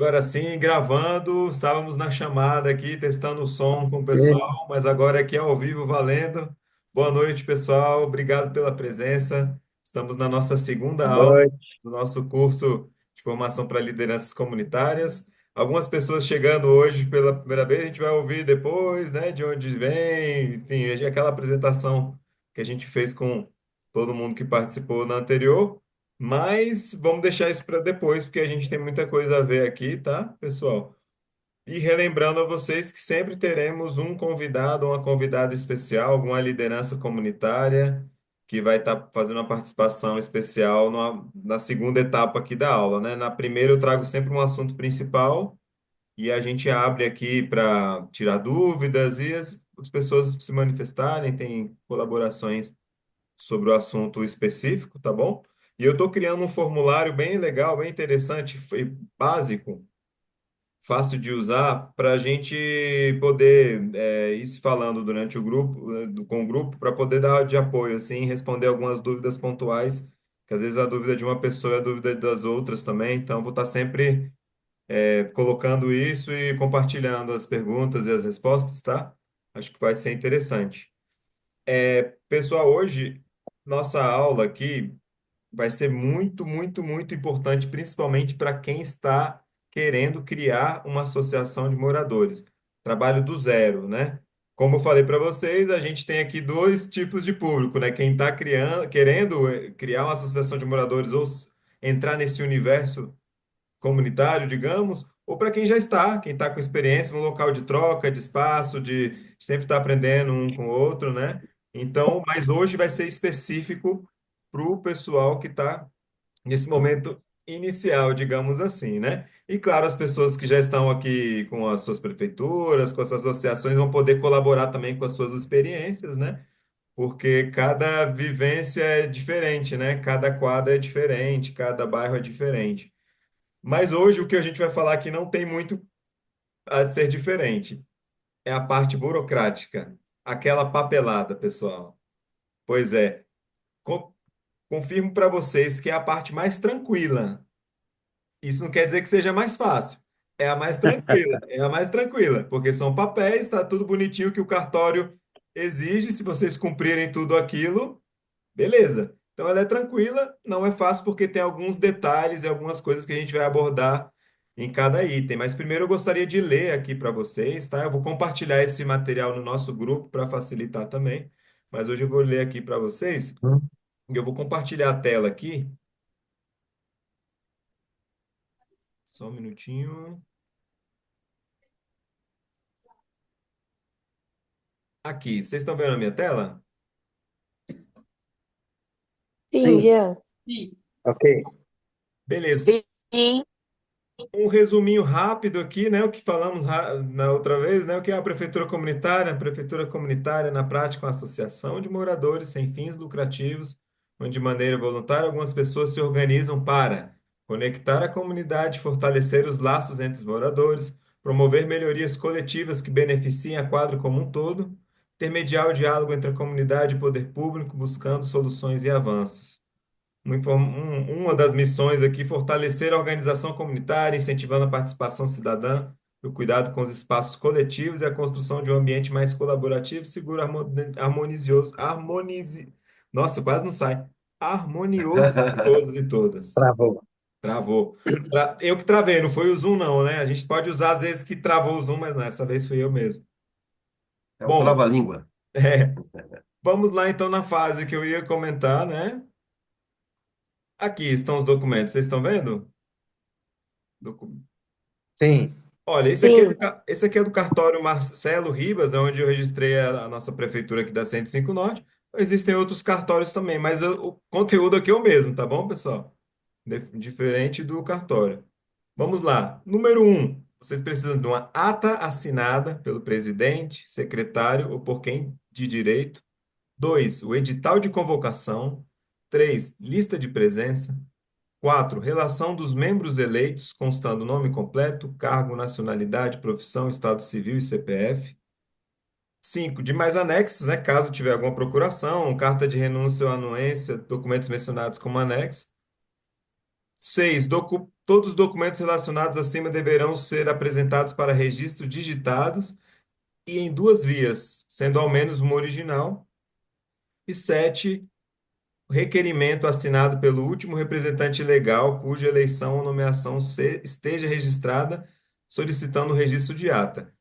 Agora sim, gravando, estávamos na chamada aqui, testando o som com o E pessoal, mas agora aqui ao vivo, valendo. Boa noite, pessoal. Obrigado pela presença. Estamos na nossa segunda boa aula noite. do nosso curso de formação para lideranças comunitárias. Algumas pessoas chegando hoje pela primeira vez, a gente vai ouvir depois, né, de onde vem, enfim, aquela apresentação que a gente fez com todo mundo que participou na anterior. Mas vamos deixar isso para depois, porque a gente tem muita coisa a ver aqui, tá, pessoal? E relembrando a vocês que sempre teremos um convidado ou uma convidada especial, alguma liderança comunitária, que vai estar fazendo uma participação especial na segunda etapa aqui da aula, né? Na primeira eu trago sempre um assunto principal e a gente abre aqui para tirar dúvidas e as pessoas se manifestarem, tem colaborações sobre o assunto específico, tá bom? E eu estou criando um formulário bem legal, bem interessante, básico, fácil de usar, para a gente poder ir se falando durante o grupo, com o grupo, para poder dar de apoio, assim, responder algumas dúvidas pontuais, que às vezes a dúvida de uma pessoa é a dúvida das outras também, então vou estar sempre colocando isso e compartilhando as perguntas e as respostas, tá? Acho que vai ser interessante. Pessoal, hoje nossa aula aqui vai ser muito, muito, muito importante, principalmente para quem está querendo criar uma associação de moradores. Trabalho do zero, né? Como eu falei para vocês, a gente tem aqui dois tipos de público, né? Quem está criando, querendo criar uma associação de moradores ou entrar nesse universo comunitário, digamos, ou para quem já está, quem está com experiência no local de troca, de espaço, de sempre estar aprendendo um com o outro, né? Então, mas hoje vai ser específico para o pessoal que está nesse momento inicial, digamos assim, né? E claro, as pessoas que já estão aqui com as suas prefeituras, com as suas associações, vão poder colaborar também com as suas experiências, né? Porque cada vivência é diferente, né? Cada quadra é diferente, cada bairro é diferente. Mas hoje o que a gente vai falar aqui não tem muito a ser diferente. É a parte burocrática, aquela papelada, pessoal. Pois é, co- confirmo para vocês que é a parte mais tranquila. Isso não quer dizer que seja mais fácil. É a mais tranquila, é a mais tranquila, porque são papéis, está tudo bonitinho que o cartório exige. Se vocês cumprirem tudo aquilo, beleza. Então ela é tranquila, não é fácil porque tem alguns detalhes e algumas coisas que a gente vai abordar em cada item. Mas primeiro eu gostaria de ler aqui para vocês, tá? Eu vou compartilhar esse material no nosso grupo para facilitar também. Mas hoje eu vou ler aqui para vocês. E eu vou compartilhar a tela aqui. Só um minutinho. Aqui, vocês estão vendo a minha tela? Sim, Sim, Jean. ok. Beleza. Sim. Um resuminho rápido aqui, né? O que falamos na outra vez, né? O que é a prefeitura comunitária? A prefeitura comunitária, na prática, é uma associação de moradores sem fins lucrativos, onde de maneira voluntária algumas pessoas se organizam para conectar a comunidade, fortalecer os laços entre os moradores, promover melhorias coletivas que beneficiem a quadra como um todo, intermediar o diálogo entre a comunidade e o poder público, buscando soluções e avanços. Uma das missões aqui, fortalecer a organização comunitária, incentivando a participação cidadã, o cuidado com os espaços coletivos e a construção de um ambiente mais colaborativo, seguro, harmonioso, nossa, quase não sai, harmonioso para todos e todas. Travou. Travou. Eu que travei, não foi o Zoom não, né? A gente pode usar às vezes que travou o Zoom, mas não, essa vez fui eu mesmo. É o Bom, trava-língua. vamos lá então na fase que eu ia comentar, né? Aqui estão os documentos, vocês estão vendo? Sim. Olha, Sim. esse aqui é do cartório Marcelo Ribas, é onde eu registrei a nossa prefeitura aqui da 105 Norte. Existem outros cartórios também, mas o conteúdo aqui é o mesmo, tá bom, pessoal? Diferente do cartório. Vamos lá. Número um, vocês precisam de uma ata assinada pelo presidente, secretário ou por quem de direito. Dois, o edital de convocação. Três, lista de presença. 4. Relação dos membros eleitos, constando nome completo, cargo, nacionalidade, profissão, estado civil e CPF. 5. Demais anexos, né? Caso tiver alguma procuração, carta de renúncia ou anuência, documentos mencionados como anexo. 6. todos os documentos relacionados acima deverão ser apresentados para registro digitados e em duas vias, sendo ao menos uma original. E 7, requerimento assinado pelo último representante legal cuja eleição ou nomeação esteja registrada, solicitando o registro de ata.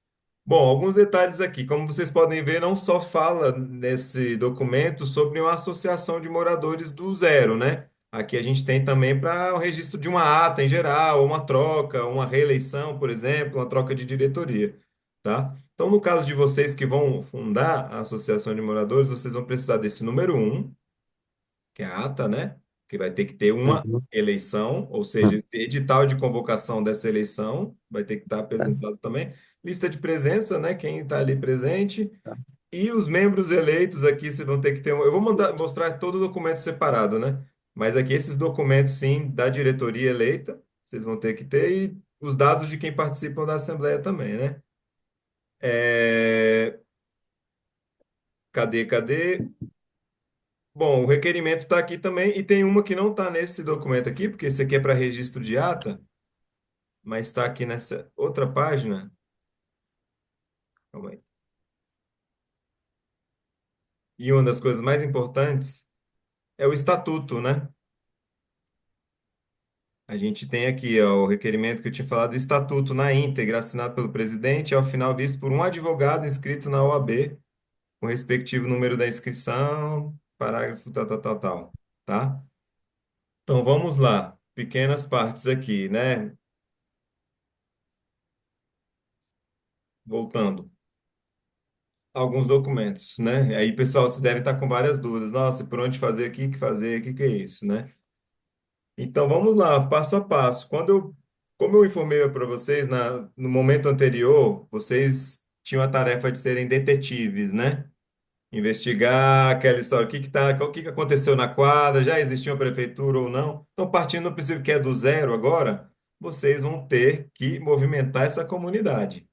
Bom, alguns detalhes aqui. Como vocês podem ver, não só fala nesse documento sobre uma associação de moradores do zero, né? Aqui a gente tem também para o registro de uma ata em geral, uma troca, uma reeleição, por exemplo, uma troca de diretoria, tá? Então, no caso de vocês que vão fundar a associação de moradores, vocês vão precisar desse número um, que é a ata, né? Que vai ter que ter uma Uhum. eleição, ou seja, Uhum. esse edital de convocação dessa eleição vai ter que estar Tá, apresentado também. Lista de presença, né? Quem está ali presente. tá. E os membros eleitos aqui, vocês vão ter que ter. Eu vou mostrar todo o documento separado, né? Mas aqui esses documentos, sim, da diretoria eleita, vocês vão ter que ter, e os dados de quem participa da Assembleia também, né? É, cadê? Bom, o requerimento está aqui também, e tem uma que não está nesse documento aqui, porque esse aqui é para registro de ata, mas está aqui nessa outra página. Calma aí. E uma das coisas mais importantes é o estatuto, né? A gente tem aqui ó, o requerimento que eu tinha falado, do estatuto na íntegra, assinado pelo presidente, e ao final visto por um advogado inscrito na OAB, com o respectivo número da inscrição, parágrafo tal, tá? Então vamos lá, pequenas partes aqui, né? Voltando. Alguns documentos, né? Aí, pessoal, você deve estar com várias dúvidas. Nossa, por onde fazer aqui, o que fazer, o que que é isso, né? Então, vamos lá, passo a passo. Como eu informei para vocês no momento anterior, vocês tinham a tarefa de serem detetives, né? Investigar aquela história, o que que aconteceu na quadra, já existia uma prefeitura ou não. Então, partindo do princípio que é do zero agora, vocês vão ter que movimentar essa comunidade.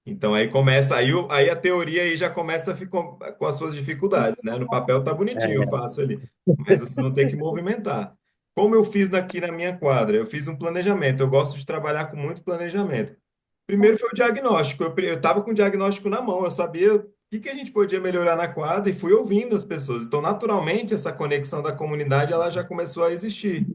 Então aí começa, aí a teoria aí já começa a ficar com as suas dificuldades, né? No papel tá bonitinho, eu É, faço ali, mas vocês vão ter que movimentar. Como eu fiz aqui na minha quadra, eu fiz um planejamento, eu gosto de trabalhar com muito planejamento. Primeiro foi o diagnóstico, eu estava com o diagnóstico na mão, eu sabia o que que a gente podia melhorar na quadra e fui ouvindo as pessoas. Então, naturalmente, essa conexão da comunidade ela já começou a existir.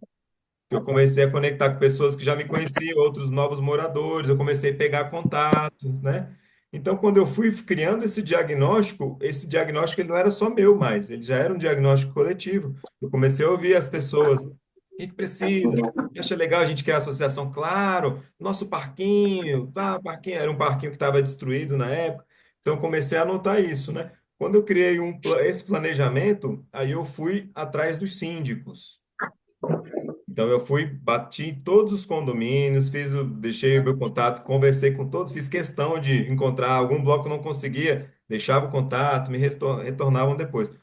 Eu comecei a conectar com pessoas que já me conheciam, outros novos moradores, eu comecei a pegar contato, né? Então, quando eu fui criando esse diagnóstico ele não era só meu mais, ele já era um diagnóstico coletivo. Eu comecei a ouvir as pessoas, o que que precisa? Acha legal a gente criar associação? Claro, nosso parquinho, tá, parquinho, era um parquinho que estava destruído na época. Então, eu comecei a anotar isso, né? Quando eu criei esse planejamento, aí eu fui atrás dos síndicos. Então eu fui, bati em todos os condomínios, deixei o meu contato, conversei com todos, fiz questão de encontrar algum bloco não conseguia, deixava o contato, retornavam depois. O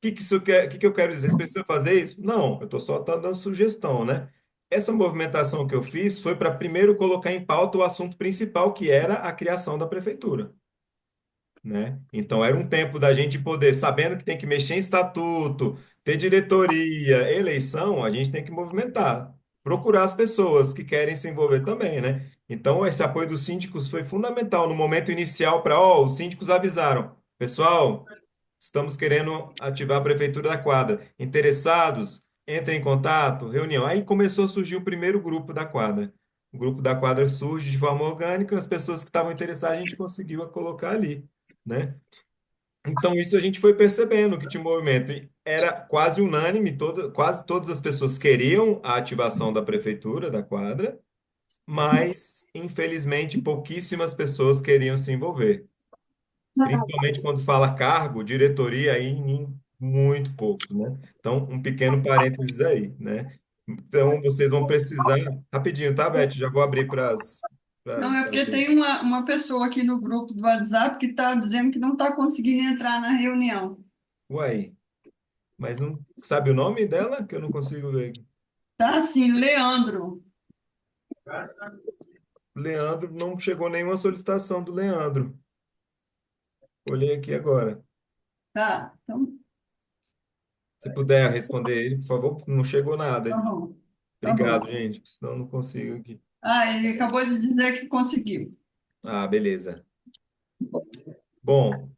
que que eu quero dizer? Você precisa fazer isso? Não, eu estou só dando sugestão, né? Essa movimentação que eu fiz foi para primeiro colocar em pauta o assunto principal, que era a criação da prefeitura, né? Então era um tempo da gente poder, sabendo que tem que mexer em estatuto, ter diretoria, eleição, a gente tem que movimentar, procurar as pessoas que querem se envolver também, né? Então esse apoio dos síndicos foi fundamental no momento inicial para, ó, os síndicos avisaram, pessoal, estamos querendo ativar a prefeitura da quadra. Interessados? Entrem em contato, reunião. Aí começou a surgir o primeiro grupo da quadra. O grupo da quadra surge de forma orgânica, as pessoas que estavam interessadas a gente conseguiu colocar ali, né? Então, isso a gente foi percebendo que tinha um movimento. E era quase unânime, quase todas as pessoas queriam a ativação da prefeitura, da quadra, mas, infelizmente, pouquíssimas pessoas queriam se envolver. Principalmente quando fala cargo, diretoria, aí em muito pouco, né? Então, um pequeno parênteses aí, né? Então, vocês vão precisar. Rapidinho, tá, Beth? Já vou abrir para as. Não, é porque tem uma pessoa aqui no grupo do WhatsApp que está dizendo que não está conseguindo entrar na reunião. Uai, mas não sabe o nome dela? Que eu não consigo ver. Tá assim, Leandro. Leandro, não chegou nenhuma solicitação do Leandro. Olhei aqui agora. Tá, então Se puder responder ele, por favor, não chegou tá nada. bom. Tá bom. Obrigado, gente, senão eu não consigo aqui. Ah, ele acabou de dizer que conseguiu. Ah, beleza. Bom,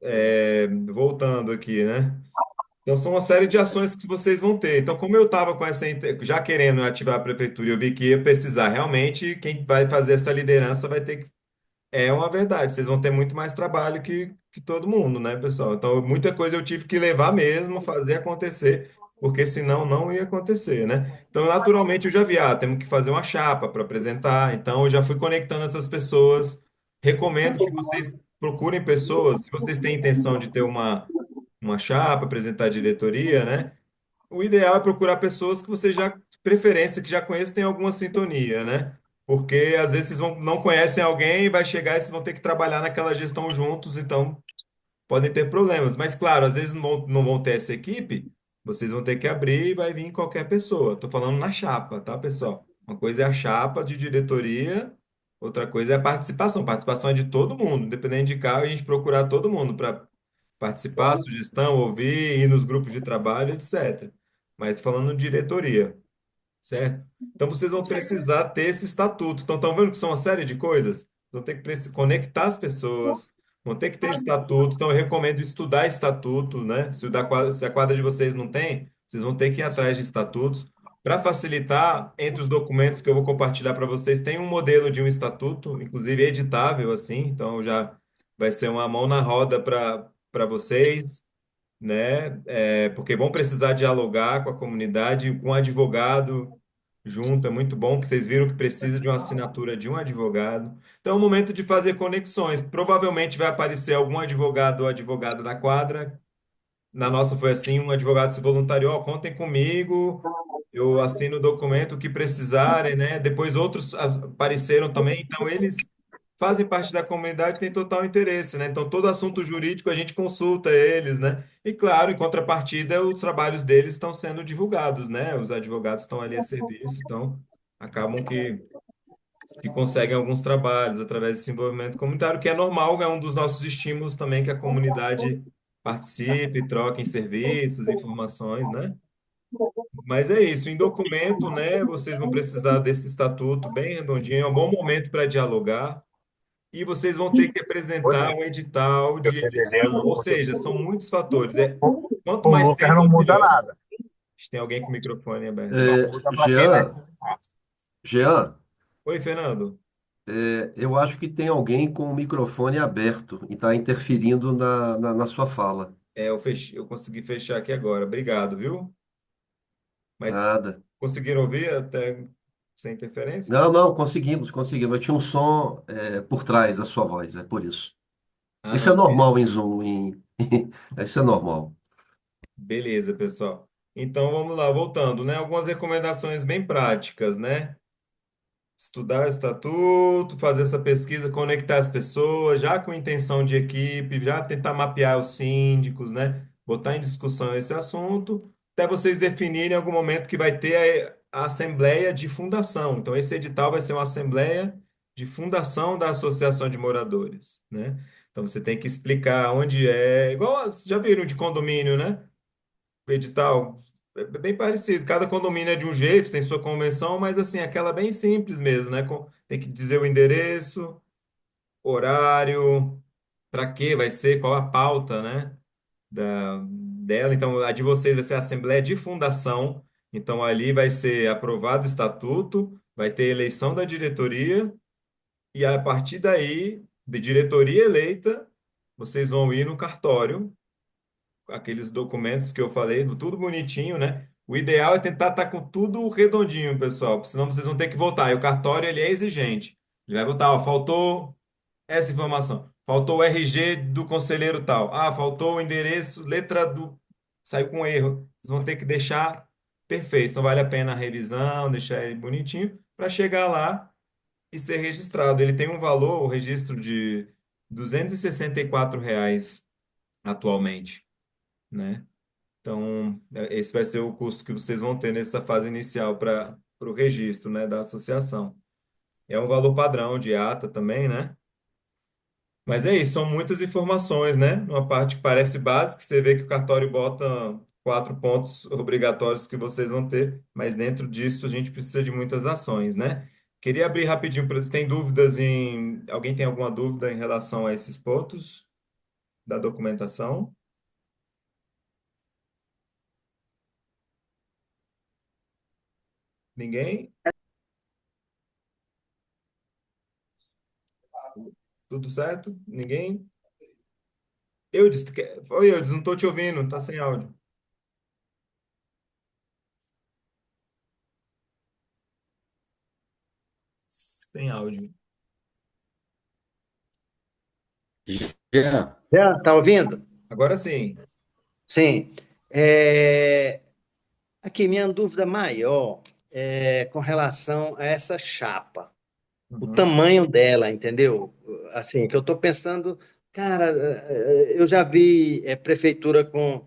voltando aqui, né? Então, são uma série de ações que vocês vão ter. Então, como eu estava com já querendo ativar a prefeitura, eu vi que ia precisar realmente, quem vai fazer essa liderança vai ter que. É uma verdade, vocês vão ter muito mais trabalho que todo mundo, né, pessoal? Então, muita coisa eu tive que levar mesmo, fazer acontecer, porque senão não ia acontecer, né? Então, naturalmente, eu já vi, temos que fazer uma chapa para apresentar. Então, eu já fui conectando essas pessoas. Recomendo que vocês procurem pessoas, se vocês têm intenção de ter uma chapa, apresentar a diretoria, né? O ideal é procurar pessoas que você já, de preferência, que já conhecem, tem alguma sintonia, né? Porque às vezes não conhecem alguém e vai chegar e vocês vão ter que trabalhar naquela gestão juntos, então podem ter problemas. Mas, claro, às vezes não vão ter essa equipe, vocês vão ter que abrir e vai vir qualquer pessoa. Estou falando na chapa, tá, pessoal? Uma coisa é a chapa de diretoria, outra coisa é a participação. Participação é de todo mundo, independente de cargo, a gente procurar todo mundo para participar, sugestão, ouvir, ir nos grupos de trabalho, etc. Mas falando de diretoria. Certo? Então vocês vão precisar ter esse estatuto. Então estão vendo que são uma série de coisas? Vão ter que conectar as pessoas, vão ter que ter estatuto. Então eu recomendo estudar estatuto, né? Se a quadra de vocês não tem, vocês vão ter que ir atrás de estatutos. Para facilitar, entre os documentos que eu vou compartilhar para vocês, tem um modelo de um estatuto, inclusive editável assim. Então já vai ser uma mão na roda para vocês, né? Porque vão precisar dialogar com a comunidade, com o advogado junto. É muito bom que vocês viram que precisa de uma assinatura de um advogado. Então, é o momento de fazer conexões. Provavelmente vai aparecer algum advogado ou advogada da quadra. Na nossa foi assim, um advogado se voluntariou, "Ó, contem comigo, eu assino o documento o que precisarem, né? Depois outros apareceram também, então eles fazem parte da comunidade e têm total interesse, né? Então todo assunto jurídico a gente consulta eles, né? E claro, em contrapartida, os trabalhos deles estão sendo divulgados, né? Os advogados estão ali a serviço, então acabam que conseguem alguns trabalhos através desse envolvimento comunitário, que é normal, é um dos nossos estímulos também que a comunidade participe, troque em serviços, informações, né? Mas é isso, em documento, né? Vocês vão precisar desse estatuto bem redondinho, é um bom momento para dialogar, e vocês vão ter que Oi, apresentar o edital eu de tô entendendo. eleição, ou seja, são muitos fatores. Quanto O mais Lucas não tempo, muda melhor. nada. Tem alguém com o microfone aberto Só aí. muda para quem vai. Jean, Jean, Oi, Fernando. eu acho que tem alguém com o microfone aberto e está interferindo na sua fala. Eu consegui fechar aqui agora. Obrigado, viu? Mas Nada. conseguiram ouvir até sem interferência? Não, não, conseguimos. Eu tinha um som por trás da sua voz, é por isso. Ah, Isso é não. normal em Zoom, isso é normal. Beleza, pessoal. Então vamos lá, voltando, né? Algumas recomendações bem práticas, né? Estudar o estatuto, fazer essa pesquisa, conectar as pessoas, já com intenção de equipe, já tentar mapear os síndicos, né? Botar em discussão esse assunto, até vocês definirem em algum momento que vai ter a assembleia de fundação. Então, esse edital vai ser uma assembleia de fundação da Associação de Moradores, né? Então, você tem que explicar onde é, igual, já viram de condomínio, né? O edital é bem parecido. Cada condomínio é de um jeito, tem sua convenção, mas assim, aquela bem simples mesmo, né? Tem que dizer o endereço, horário, para que vai ser, qual a pauta, né? Dela. Então, a de vocês vai ser a Assembleia de Fundação. Então, ali vai ser aprovado o estatuto, vai ter eleição da diretoria, e a partir daí, de diretoria eleita, vocês vão ir no cartório aqueles documentos que eu falei, tudo bonitinho, né? O ideal é tentar estar com tudo redondinho, pessoal, porque senão vocês vão ter que voltar. E o cartório, ele é exigente. Ele vai botar, ó, faltou essa informação. Faltou o RG do conselheiro tal. Ah, faltou o endereço, letra do... Saiu com erro. Vocês vão ter que deixar perfeito. Então vale a pena a revisão, deixar ele bonitinho, para chegar lá e ser registrado. Ele tem um valor, o registro de R$ 264 atualmente, né? Então, esse vai ser o custo que vocês vão ter nessa fase inicial para o registro, né, da associação. É um valor padrão de ata também, né? Mas é isso, são muitas informações, né? Uma parte que parece básica, você vê que o cartório bota quatro pontos obrigatórios que vocês vão ter, mas dentro disso a gente precisa de muitas ações, né? Queria abrir rapidinho para vocês. Tem dúvidas em. Alguém tem alguma dúvida em relação a esses pontos da documentação? Ninguém? Tudo certo? Ninguém? Oi, Eudes, não estou te ouvindo, tá sem áudio. Sem áudio. Já. Já, tá ouvindo? Agora sim. Sim. É, aqui, minha dúvida maior é com relação a essa chapa. O Uhum. tamanho dela, entendeu? Assim, que eu estou pensando, cara, eu já vi prefeitura com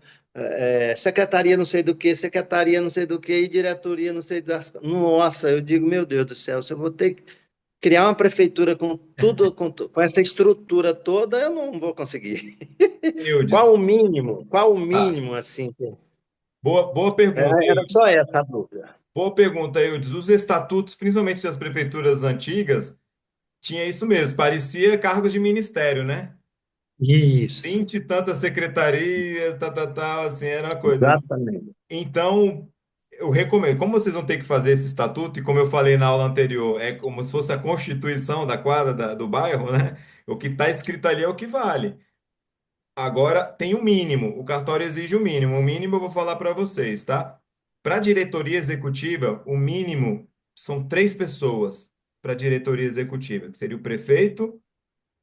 secretaria não sei do que, secretaria não sei do que, e diretoria não sei das. Nossa, eu digo, meu Deus do céu, se eu vou ter que criar uma prefeitura com tudo, com essa estrutura toda, eu não vou conseguir. Eudes. Qual o mínimo? Qual o Ah, mínimo, assim? boa pergunta, Era só Eudes. essa a dúvida. Boa pergunta, Eudes. Os estatutos, principalmente das prefeituras antigas, tinha isso mesmo, parecia cargos de ministério, né? Isso, 20 e tantas secretarias, tal, assim, era uma coisa. exatamente. Então, eu recomendo, como vocês vão ter que fazer esse estatuto, e como eu falei na aula anterior, é como se fosse a constituição da quadra, do bairro, né? O que está escrito ali é o que vale. Agora, tem o mínimo, o cartório exige o mínimo. O mínimo eu vou falar para vocês, tá? Para a diretoria executiva, o mínimo são três pessoas para a diretoria executiva, que seria o prefeito,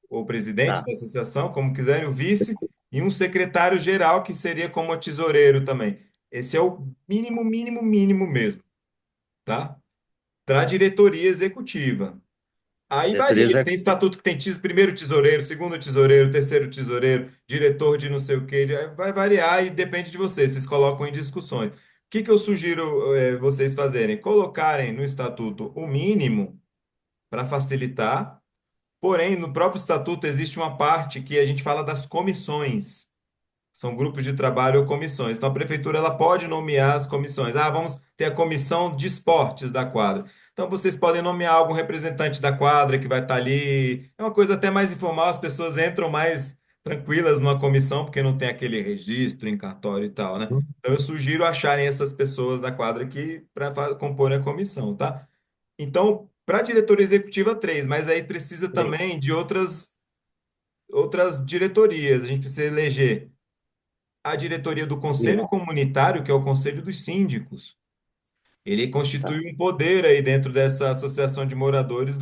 ou o presidente Tá, da associação, como quiserem, o vice, e um secretário-geral, que seria como o tesoureiro também. Esse é o mínimo, mínimo, mínimo mesmo, tá? Para a diretoria executiva. Aí diretoria varia. Tem executiva. estatuto que tem primeiro tesoureiro, segundo tesoureiro, terceiro tesoureiro, diretor de não sei o quê. Vai variar e depende de vocês. Vocês colocam em discussões. O que que eu sugiro vocês fazerem? Colocarem no estatuto o mínimo para facilitar. Porém, no próprio estatuto existe uma parte que a gente fala das comissões. São grupos de trabalho ou comissões. Então, a prefeitura ela pode nomear as comissões. Ah, vamos ter a comissão de esportes da quadra. Então, vocês podem nomear algum representante da quadra que vai estar ali. É uma coisa até mais informal, as pessoas entram mais tranquilas numa comissão, porque não tem aquele registro em cartório e tal, né? Então, eu sugiro acharem essas pessoas da quadra aqui para compor a comissão, tá? Então, para a diretoria executiva, três, mas aí precisa Sim. também de outras diretorias. A gente precisa eleger a diretoria do Conselho Isso, Comunitário, que é o Conselho dos Síndicos. Ele tá. constitui um poder aí dentro dessa associação de moradores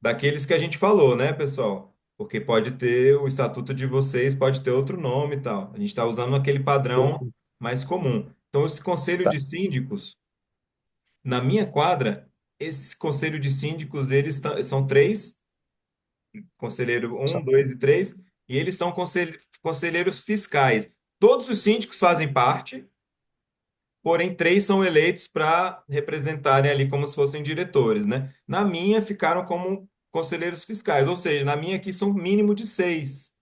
daqueles que a gente falou, né, pessoal? Porque pode ter o estatuto de vocês, pode ter outro nome e tal. A gente está usando aquele padrão mais comum. Então, esse Conselho Tá. de Síndicos, na minha quadra, esse Conselho de Síndicos, são três, conselheiro um, dois e três, e eles são conselheiros fiscais. Todos os síndicos fazem parte, porém três são eleitos para representarem ali como se fossem diretores, né? Na minha ficaram como conselheiros fiscais, ou seja, na minha aqui são mínimo de seis.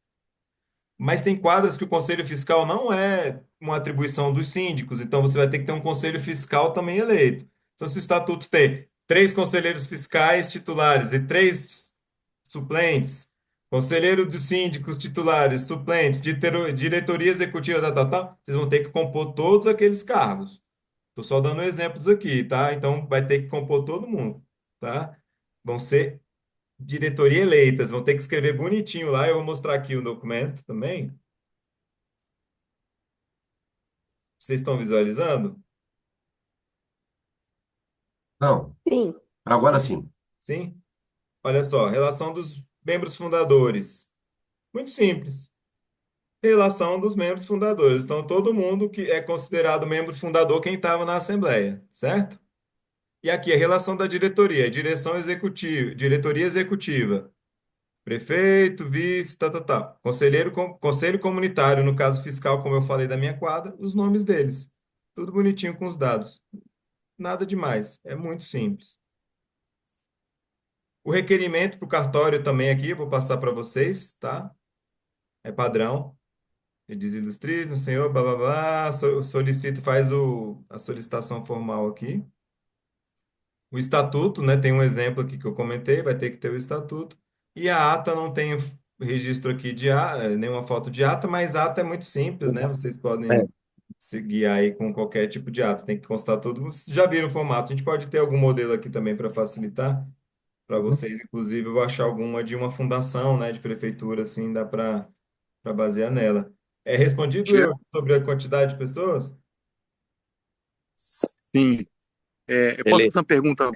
Mas tem quadras que o conselho fiscal não é uma atribuição dos síndicos, então você vai ter que ter um conselho fiscal também eleito. Então, se o estatuto tem três conselheiros fiscais titulares e três suplentes, conselheiro dos síndicos titulares, suplentes, diretoria executiva, vocês vão ter que compor todos aqueles cargos. Estou só dando exemplos aqui, tá? Então vai ter que compor todo mundo, tá? Vão ser diretoria eleitas, vão ter que escrever bonitinho lá. Eu vou mostrar aqui o documento também. Vocês estão visualizando? Não, Sim, agora sim. Sim? Olha só, relação dos membros fundadores. Muito simples. Relação dos membros fundadores. Então, todo mundo que é considerado membro fundador, quem estava na Assembleia, certo? E aqui a relação da diretoria, direção executiva, diretoria executiva, prefeito, vice, Conselheiro, conselho comunitário, no caso fiscal, como eu falei da minha quadra, os nomes deles. Tudo bonitinho com os dados. Nada demais, é muito simples. O requerimento para o cartório também aqui, eu vou passar para vocês, tá? É padrão. Ele diz ilustríssimo, senhor, blá blá blá, solicito, faz a solicitação formal aqui. O estatuto, né? Tem um exemplo aqui que eu comentei, vai ter que ter o estatuto. E a ata não tem registro aqui de nenhuma foto de ata, mas ata é muito simples, né? Vocês É. podem seguir aí com qualquer tipo de ata. Tem que constar tudo. Vocês já viram o formato? A gente pode ter algum modelo aqui também para facilitar para vocês. Inclusive, eu vou achar alguma de uma fundação, né? De prefeitura, assim, dá para basear nela. É respondido Jean, eu sobre a quantidade de pessoas? sim. Eu posso Ele, fazer uma pergunta?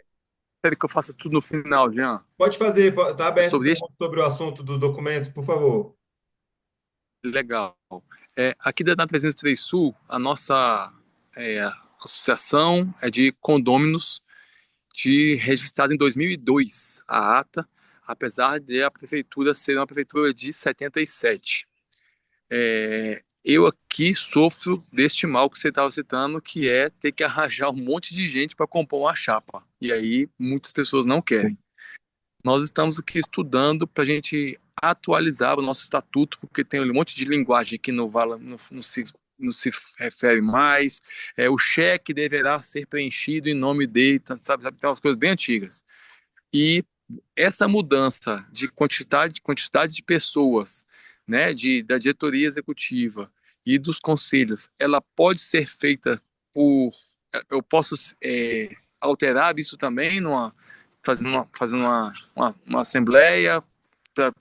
Espero que eu faça tudo no final, Jean. Pode fazer, tá É aberto sobre este. pergunta sobre o assunto dos documentos, por favor. Legal. Aqui da 303 Sul, a nossa é, associação é de condôminos registrada em 2002, a ata, apesar de a prefeitura ser uma prefeitura de 77. Eu aqui sofro deste mal que você estava citando, que é ter que arranjar um monte de gente para compor uma chapa. E aí muitas pessoas não querem. Nós estamos aqui estudando para a gente atualizar o nosso estatuto, porque tem um monte de linguagem que não se refere mais. O cheque deverá ser preenchido em nome de, sabe, tem umas coisas bem antigas. E essa mudança de quantidade de pessoas, né, da diretoria executiva e dos conselhos, ela pode ser feita por, eu posso alterar isso também fazendo uma assembleia,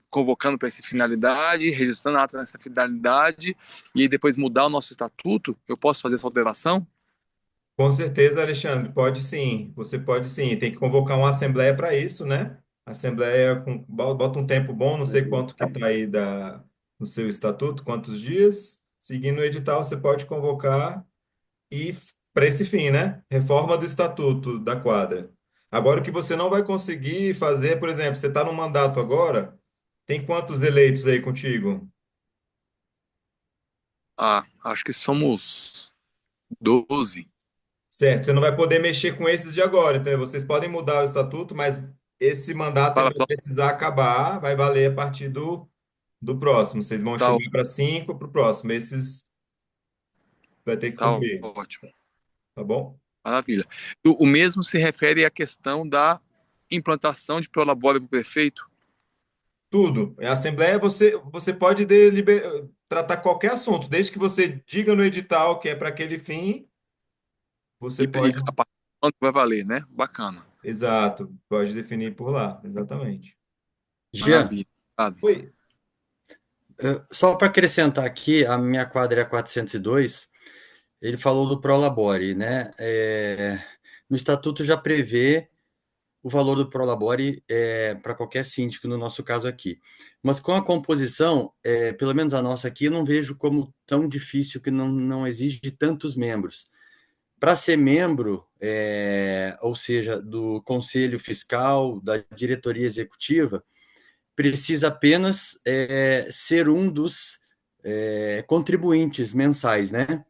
convocando para essa finalidade, registrando a ata nessa finalidade e aí depois mudar o nosso estatuto. Eu posso fazer essa alteração? Com certeza, Alexandre, pode sim. Você pode sim. Tem que convocar uma assembleia para isso, né? Assembleia bota um tempo bom, não sei quanto que está aí no seu estatuto, quantos dias. Seguindo o edital, você pode convocar e para esse fim, né? Reforma do estatuto da quadra. Agora, o que você não vai conseguir fazer, por exemplo, você está no mandato agora, tem quantos eleitos aí contigo? Acho que somos 12. Certo, você não vai poder mexer com esses de agora, então vocês podem mudar o estatuto, mas esse mandato ele Fala, vai precisar acabar, vai valer a partir do próximo. Vocês vão tá, chegar para cinco para o próximo. Esses vai ter que tá cumprir, ótimo. tá bom? Maravilha. O mesmo se refere à questão da implantação de prolabore para o prefeito? Tudo. A Assembleia você pode tratar qualquer assunto, desde que você diga no edital que é para aquele fim, você E pode. a partir de quanto vai valer, né? Bacana. Exato, pode definir por lá, exatamente. Jean, Maravilha. Obrigado. Oi. só para acrescentar aqui, a minha quadra é a 402, ele falou do Prolabore, né? No estatuto já prevê o valor do Prolabore para qualquer síndico, no nosso caso aqui. Mas com a composição, pelo menos a nossa aqui, eu não vejo como tão difícil, que não exige tantos membros. Para ser membro, ou seja, do Conselho Fiscal, da diretoria executiva, precisa apenas ser um dos contribuintes mensais, né?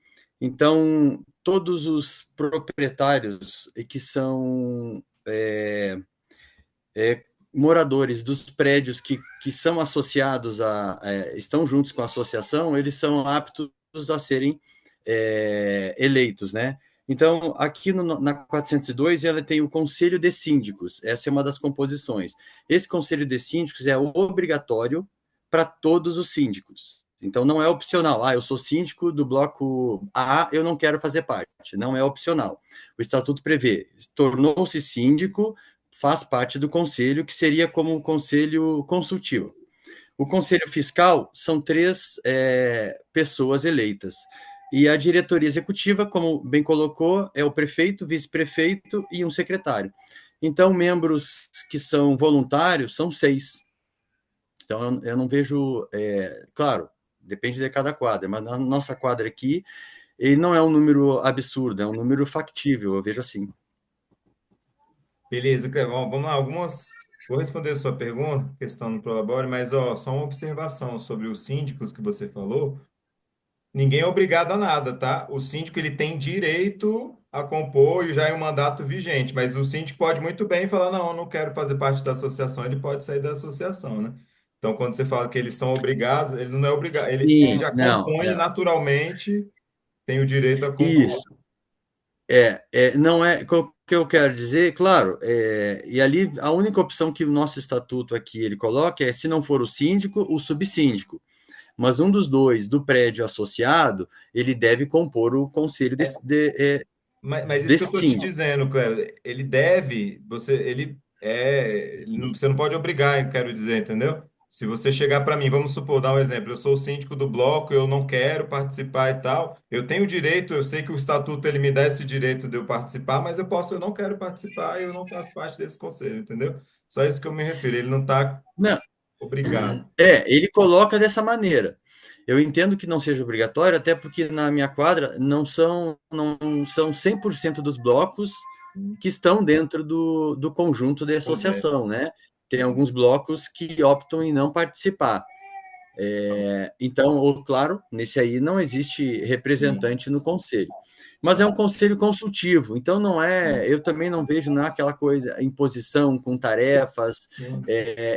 Então, todos os proprietários que são moradores dos prédios que são associados estão juntos com a associação, eles são aptos a serem eleitos, né? Então, aqui na 402, ela tem o Conselho de Síndicos, essa é uma das composições. Esse Conselho de Síndicos é obrigatório para todos os síndicos. Então, não é opcional. Eu sou síndico do bloco A, eu não quero fazer parte. Não é opcional. O Estatuto prevê, tornou-se síndico, faz parte do conselho, que seria como um conselho consultivo. O conselho fiscal são três pessoas eleitas. E a diretoria executiva, como bem colocou, é o prefeito, vice-prefeito e um secretário. Então, membros que são voluntários são 6. Então, eu não vejo. Claro, depende de cada quadra, mas na nossa quadra aqui, ele não é um número absurdo, é um número factível, eu vejo assim. Beleza, Clevão. Vamos lá, algumas. Vou responder a sua pergunta, questão do Prolabore, mas ó, só uma observação sobre os síndicos que você falou. Ninguém é obrigado a nada, tá? O síndico ele tem direito a compor e já é um mandato vigente, mas o síndico pode muito bem falar, não, eu não quero fazer parte da associação, ele pode sair da associação, né? Então, quando você fala que eles são obrigados, ele não é obrigado, ele Sim, já não, compõe naturalmente, tem o direito a compor. isso. Não é o que eu quero dizer, claro, e ali a única opção que o nosso estatuto aqui ele coloca é se não for o síndico, o subsíndico. Mas um dos dois do prédio associado, ele deve compor o conselho Mas isso que eu desse estou te síndico. dizendo, Cléber, ele deve, você não pode obrigar, eu quero dizer, entendeu? Se você chegar para mim, vamos supor, dar um exemplo, eu sou o síndico do bloco, eu não quero participar e tal, eu tenho o direito, eu sei que o estatuto ele me dá esse direito de eu participar, mas eu não quero participar e eu não faço parte desse conselho, entendeu? Só isso que eu me refiro, ele não está Não, obrigado. ele coloca dessa maneira. Eu entendo que não seja obrigatório, até porque na minha quadra não são 100% dos blocos que estão dentro do conjunto de Completo. associação, né? Tem alguns blocos que optam em não participar. Então, claro, nesse aí não existe Sim, representante no conselho. Mas é um conselho consultivo, então não é. sim, Eu também não vejo não é aquela coisa, imposição com tarefas. sim.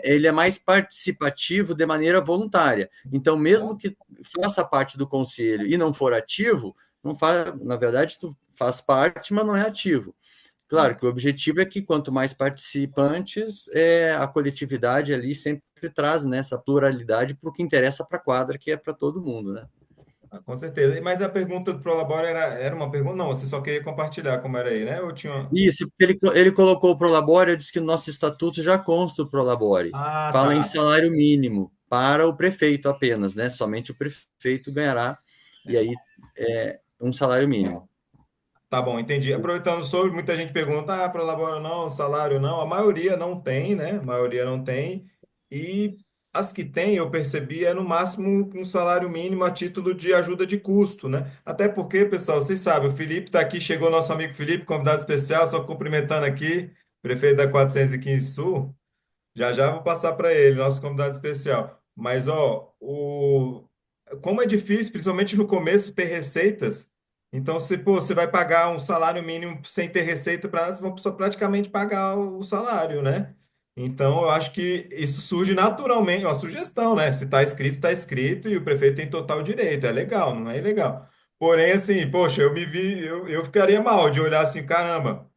Ele é mais participativo de maneira voluntária. Então, mesmo que faça parte do conselho e não for ativo, não faz, na verdade, tu faz parte, mas não é ativo. Claro que o objetivo é que quanto mais participantes, a coletividade ali sempre traz, né, essa pluralidade para o que interessa para a quadra, que é para todo mundo, né? Com certeza. Mas a pergunta do Prolabore era uma pergunta? Não, você só queria compartilhar como era aí, né? Eu tinha. Isso, porque ele colocou o Prolabore, eu disse que no nosso estatuto já consta o Prolabore. Ah, Fala em tá. salário mínimo para o prefeito apenas, né? Somente o prefeito ganhará, e aí um salário mínimo. Tá bom, entendi. Aproveitando sobre, muita gente pergunta, Prolabore não, salário não. A maioria não tem, né? A maioria não tem. E as que tem, eu percebi, é no máximo um salário mínimo a título de ajuda de custo, né? Até porque, pessoal, vocês sabem, o Felipe está aqui, chegou nosso amigo Felipe, convidado especial, só cumprimentando aqui, prefeito da 415 Sul. Já já vou passar para ele, nosso convidado especial. Mas, ó, como é difícil, principalmente no começo, ter receitas. Então, se, pô, você vai pagar um salário mínimo sem ter receita para nós, vão só praticamente pagar o salário, né? Então, eu acho que isso surge naturalmente, uma sugestão, né? Se está escrito e o prefeito tem total direito. É legal, não é ilegal. Porém, assim, poxa, eu ficaria mal de olhar assim, caramba,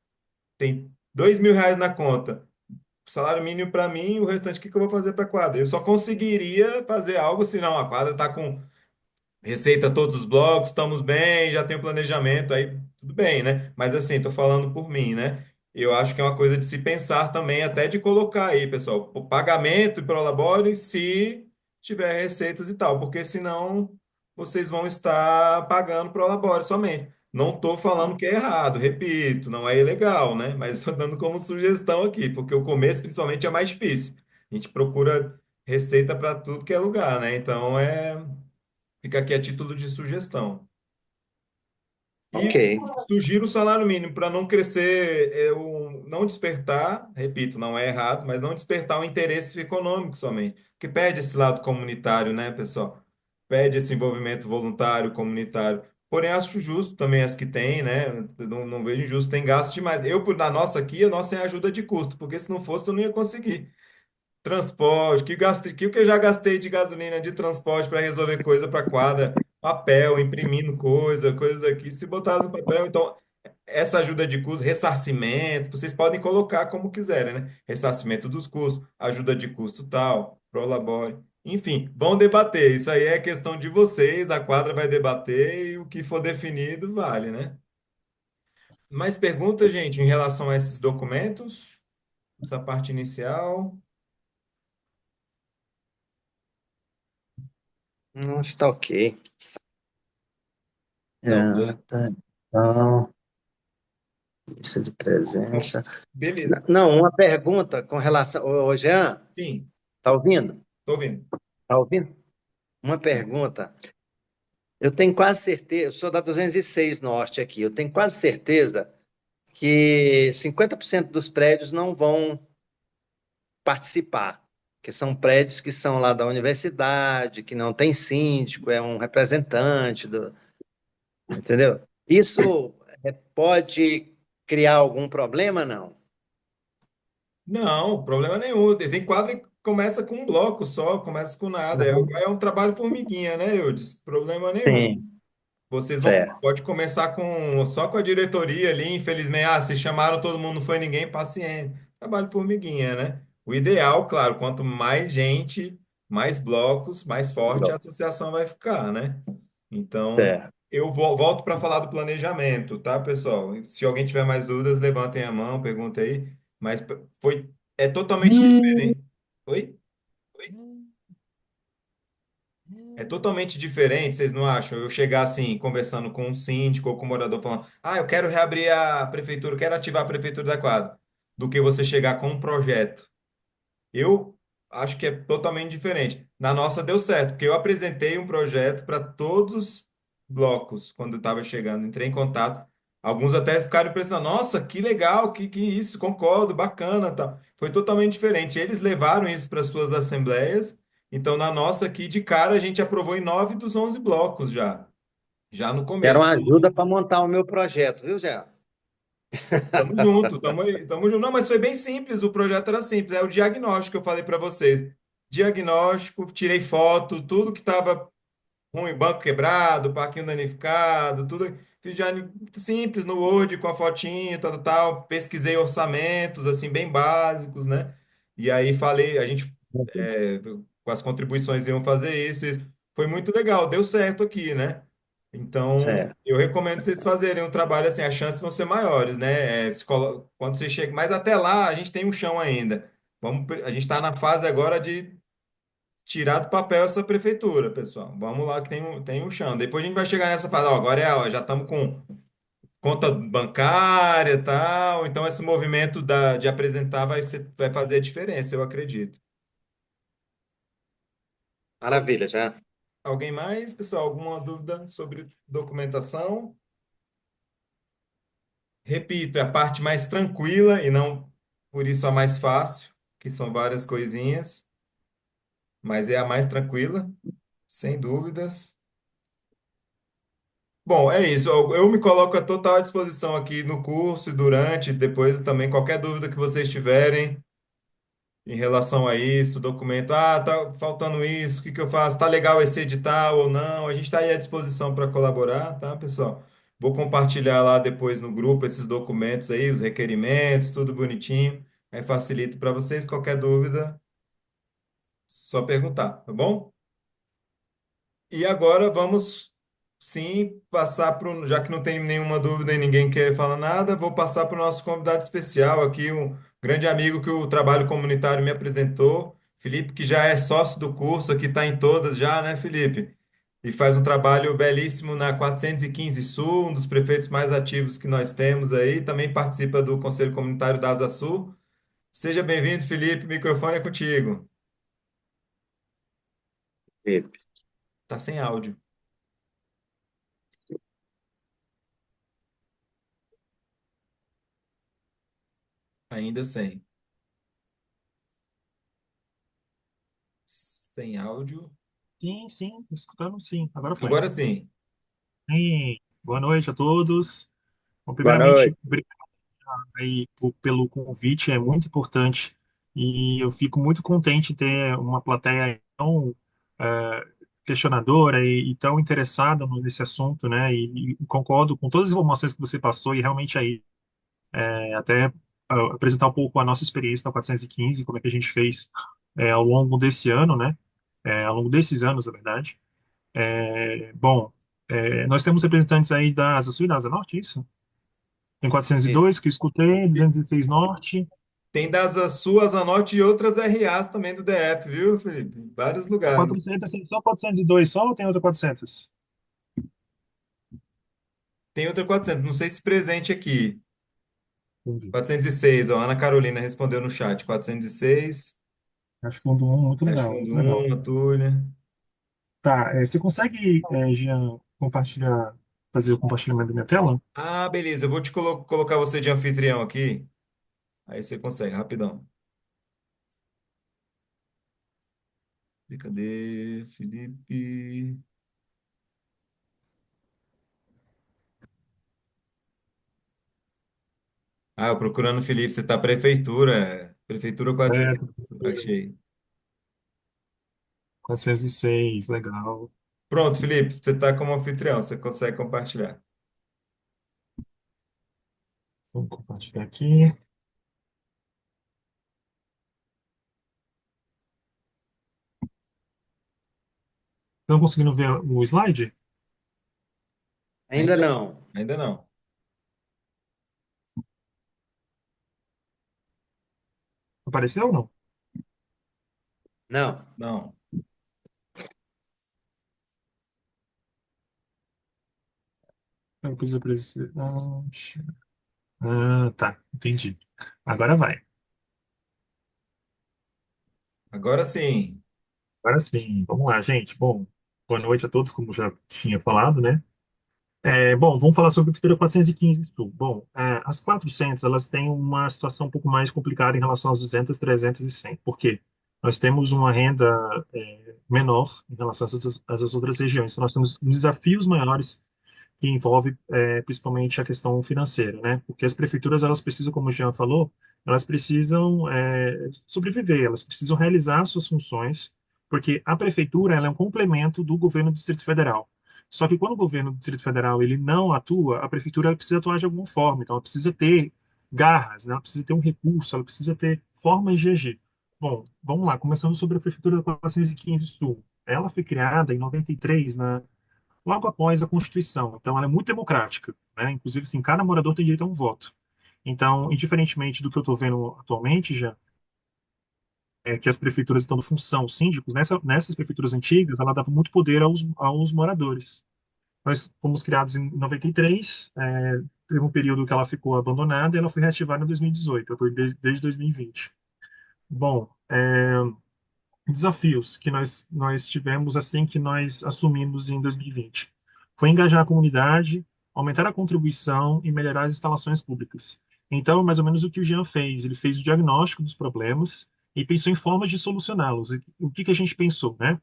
tem R$ 2.000 na conta salário mínimo para mim, o restante, o que que eu vou fazer para a quadra? Eu só conseguiria fazer algo se não, a quadra está com receita todos os blocos, estamos bem, já tem o planejamento, aí tudo bem, né? Mas assim, estou falando por mim, né? Eu acho que é uma coisa de se pensar também, até de colocar aí, pessoal, o pagamento e prolabore se tiver receitas e tal, porque senão vocês vão estar pagando prolabore somente. Não estou falando que é errado, repito, não é ilegal, né? Mas estou dando como sugestão aqui, porque o começo, principalmente, é mais difícil. A gente procura receita para tudo que é lugar, né? Então fica aqui a título de sugestão. Ok, E sugiro o salário mínimo para não crescer, não despertar, repito, não é errado, mas não despertar o interesse econômico somente. Porque perde esse lado comunitário, né, pessoal? Perde esse envolvimento voluntário, comunitário. Porém, acho justo também as que tem, né? Não vejo injusto, tem gasto demais. Na nossa aqui, a nossa é ajuda de custo, porque se não fosse, eu não ia conseguir. Transporte, que eu já gastei de gasolina de transporte para resolver coisa para quadra, papel, imprimindo coisas aqui. Se botar no papel, então, essa ajuda de custo, ressarcimento, vocês podem colocar como quiserem, né? Ressarcimento dos custos, ajuda de custo tal, prolabore. Enfim, vão debater. Isso aí é questão de vocês, a quadra vai debater e o que for definido vale, né? Mais perguntas, gente, em relação a esses documentos? Essa parte inicial? não está ok. Tá ok. Tá. Então, lista de Bom, presença. beleza. Não, uma pergunta com relação. Ô, Jean, Sim, tá ouvindo? tô ouvindo. Tá ouvindo? Uma pergunta. Eu tenho quase certeza, eu sou da 206 Norte aqui, eu tenho quase certeza que 50% dos prédios não vão participar, que são prédios que são lá da universidade, que não tem síndico, é um representante do, entendeu? Isso pode criar algum problema, não? Não, problema nenhum. Tem quadra, começa com um bloco só, começa com nada. Uhum. É um trabalho formiguinha, né, Eudes? Problema nenhum. Sim, Vocês vão, certo. pode começar só com a diretoria ali, infelizmente, se chamaram todo mundo, não foi ninguém, paciente. Trabalho formiguinha, né? O ideal, claro, quanto mais gente, mais blocos, mais forte a associação vai ficar, né? Então, Certo. volto para falar do planejamento, tá, pessoal? Se alguém tiver mais dúvidas, levantem a mão, perguntem aí. Mas é totalmente diferente. Oi? É totalmente diferente, vocês não acham? Eu chegar assim, conversando com um síndico ou com um morador, falando: ah, eu quero reabrir a prefeitura, quero ativar a prefeitura da quadra, do que você chegar com um projeto. Eu acho que é totalmente diferente. Na nossa deu certo, porque eu apresentei um projeto para todos os blocos quando eu estava chegando, entrei em contato. Alguns até ficaram impressionados. Nossa, que legal, que isso, concordo, bacana, tá. Foi totalmente diferente. Eles levaram isso para suas assembleias. Então, na nossa aqui, de cara, a gente aprovou em 9 dos 11 blocos já no Quero começo. uma ajuda para montar o meu projeto, viu, Zé? Tamo junto, tamo junto. Não, mas foi bem simples, o projeto era simples, é o diagnóstico que eu falei para vocês. Diagnóstico, tirei foto, tudo que estava ruim, banco quebrado, parquinho danificado, tudo. Fiz diagnóstico simples no Word, com a fotinha, tal, tal, tal. Pesquisei orçamentos, assim, bem básicos, né? E aí falei, é, com as contribuições iam fazer isso. Foi muito legal, deu certo aqui, né? Então, Certo. eu recomendo vocês fazerem um trabalho assim, as chances vão ser maiores, né? Quando você chega, mas até lá a gente tem um chão ainda. A gente está na fase agora de tirar do papel essa prefeitura, pessoal. Vamos lá que tem um chão. Depois a gente vai chegar nessa fase, ó, agora ó, já estamos com conta bancária e tal. Então esse movimento de apresentar vai fazer a diferença, eu acredito. Maravilha, já. Alguém mais, pessoal? Alguma dúvida sobre documentação? Repito, é a parte mais tranquila e não por isso a mais fácil, que são várias coisinhas, mas é a mais tranquila, sem dúvidas. Bom, é isso. Eu me coloco à total disposição aqui no curso e durante, depois também qualquer dúvida que vocês tiverem em relação a isso, documento, tá faltando isso, o que que eu faço? Tá legal esse edital ou não? A gente está aí à disposição para colaborar, tá, pessoal? Vou compartilhar lá depois no grupo esses documentos aí, os requerimentos, tudo bonitinho. Aí facilita para vocês. Qualquer dúvida, só perguntar, tá bom? E agora vamos sim passar para já que não tem nenhuma dúvida e ninguém quer falar nada, vou passar para o nosso convidado especial aqui, um grande amigo que o trabalho comunitário me apresentou, Felipe, que já é sócio do curso, aqui está em todas já, né, Felipe? E faz um trabalho belíssimo na 415 Sul, um dos prefeitos mais ativos que nós temos aí, também participa do Conselho Comunitário da Asa Sul. Seja bem-vindo, Felipe, o microfone é contigo. Tá sem áudio, ainda sem. Sem áudio. Sim, sim, escutando sim. Agora foi. Agora sim. Sim, boa noite a todos. Bom, Boa primeiramente, noite. obrigado aí pelo convite, é muito importante e eu fico muito contente de ter uma plateia tão questionadora e tão interessada nesse assunto, né? E concordo com todas as informações que você passou e realmente aí até apresentar um pouco a nossa experiência na 415, como é que a gente fez ao longo desse ano, né? Ao longo desses anos, na verdade. Bom, nós temos representantes aí da Asa Sul e da Asa Norte, é isso? Tem Isso. 402 que eu escutei, 206 Norte. Tem das suas a norte e outras RAs também do DF, viu, Felipe? Em vários A lugares. 400, tem só 402 só ou tem outra 400? Tem outra 400, não sei se presente aqui. Entendi. 406, ó, Ana Carolina respondeu no chat. 406, Acho que um muito Acho legal, Fundo muito legal. 1, a Túlia. Tá, você consegue, Jean, compartilhar, fazer o compartilhamento da minha tela? Ah, beleza, eu vou te colocar você de anfitrião aqui. Aí você consegue, rapidão. Cadê, Felipe? Ah, eu procurando o Felipe, você tá prefeitura. Prefeitura É, 400. Achei. 406, legal. Pronto, Felipe, você está como anfitrião, você consegue compartilhar. Vamos compartilhar aqui. Estão conseguindo ver o slide? Ainda não. Ainda não. Apareceu ou não? Não. Não. Depois eu preciso. Tá, entendi. Agora vai. Agora sim. Agora sim, vamos lá, gente. Bom, boa noite a todos, como já tinha falado, né? Bom, vamos falar sobre a Pintura 415 Sul. Bom, as 400, elas têm uma situação um pouco mais complicada em relação às 200, 300 e 100. Por quê? Nós temos uma renda menor em relação às outras regiões. Então, nós temos desafios maiores que envolve principalmente a questão financeira, né? Porque as prefeituras, elas precisam, como o Jean falou, elas precisam sobreviver, elas precisam realizar suas funções, porque a prefeitura, ela é um complemento do governo do Distrito Federal. Só que quando o governo do Distrito Federal ele não atua, a prefeitura ela precisa atuar de alguma forma. Então, ela precisa ter garras, né? Ela precisa ter um recurso, ela precisa ter formas de agir. Bom, vamos lá, começando sobre a prefeitura da 415 Sul. Ela foi criada em 93 logo após a Constituição. Então, ela é muito democrática, né? Inclusive, assim, cada morador tem direito a um voto. Então, indiferentemente do que eu estou vendo atualmente, já é que as prefeituras estão em função, os síndicos, nessas prefeituras antigas, ela dava muito poder aos moradores. Nós fomos criados em 93, teve um período que ela ficou abandonada e ela foi reativada em 2018, eu estou desde 2020. Bom, desafios que nós tivemos assim que nós assumimos em 2020. Foi engajar a comunidade, aumentar a contribuição e melhorar as instalações públicas. Então, mais ou menos o que o Jean fez, ele fez o diagnóstico dos problemas e pensou em formas de solucioná-los. E o que que a gente pensou, né?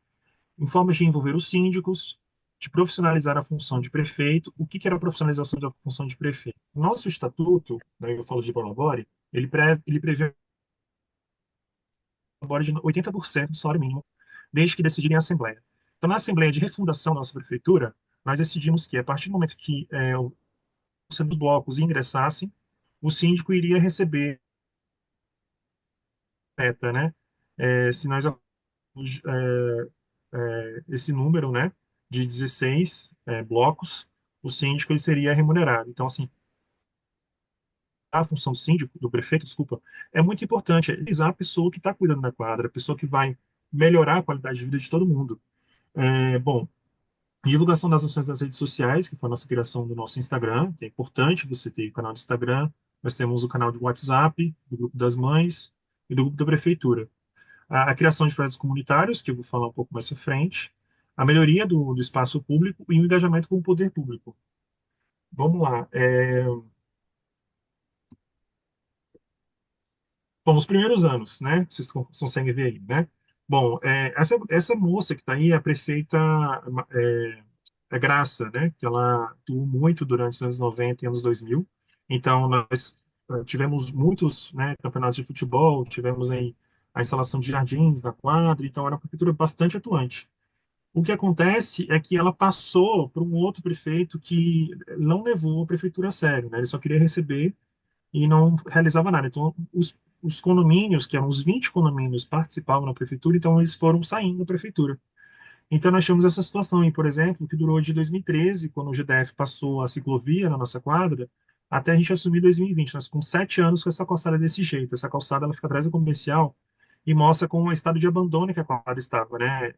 Em formas de envolver os síndicos, de profissionalizar a função de prefeito. O que que era a profissionalização da função de prefeito? Nosso estatuto, né, eu falo de Prolabore, ele prevê de 80% do salário mínimo, desde que decidirem a Assembleia. Então, na Assembleia de Refundação da nossa prefeitura, nós decidimos que, a partir do momento que os blocos ingressassem, o síndico iria receber meta, né? Se nós esse número, né, de 16 blocos, o síndico ele seria remunerado. Então, assim, a função do síndico, do prefeito, desculpa, é muito importante. É realizar a pessoa que está cuidando da quadra, a pessoa que vai melhorar a qualidade de vida de todo mundo. Bom, divulgação das ações nas redes sociais, que foi a nossa criação do nosso Instagram, que é importante você ter o canal de Instagram. Nós temos o canal de WhatsApp, do Grupo das Mães e do Grupo da Prefeitura. A criação de projetos comunitários, que eu vou falar um pouco mais para frente. A melhoria do espaço público e o engajamento com o poder público. Vamos lá. Bom, os primeiros anos, né? Vocês conseguem ver aí, né? Bom, essa moça que está aí, a prefeita é, Graça, né? Que ela atuou muito durante os anos 90 e anos 2000. Então, nós tivemos muitos, né, campeonatos de futebol, tivemos aí a instalação de jardins na quadra, então era uma prefeitura bastante atuante. O que acontece é que ela passou para um outro prefeito que não levou a prefeitura a sério, né? Ele só queria receber e não realizava nada. Então, os condomínios, que eram os 20 condomínios, participavam da prefeitura, então eles foram saindo da prefeitura. Então, nós tínhamos essa situação aí, por exemplo, que durou de 2013, quando o GDF passou a ciclovia na nossa quadra, até a gente assumir 2020. Nós ficamos 7 anos com essa calçada desse jeito. Essa calçada ela fica atrás da comercial e mostra com o estado de abandono que a quadra estava, né?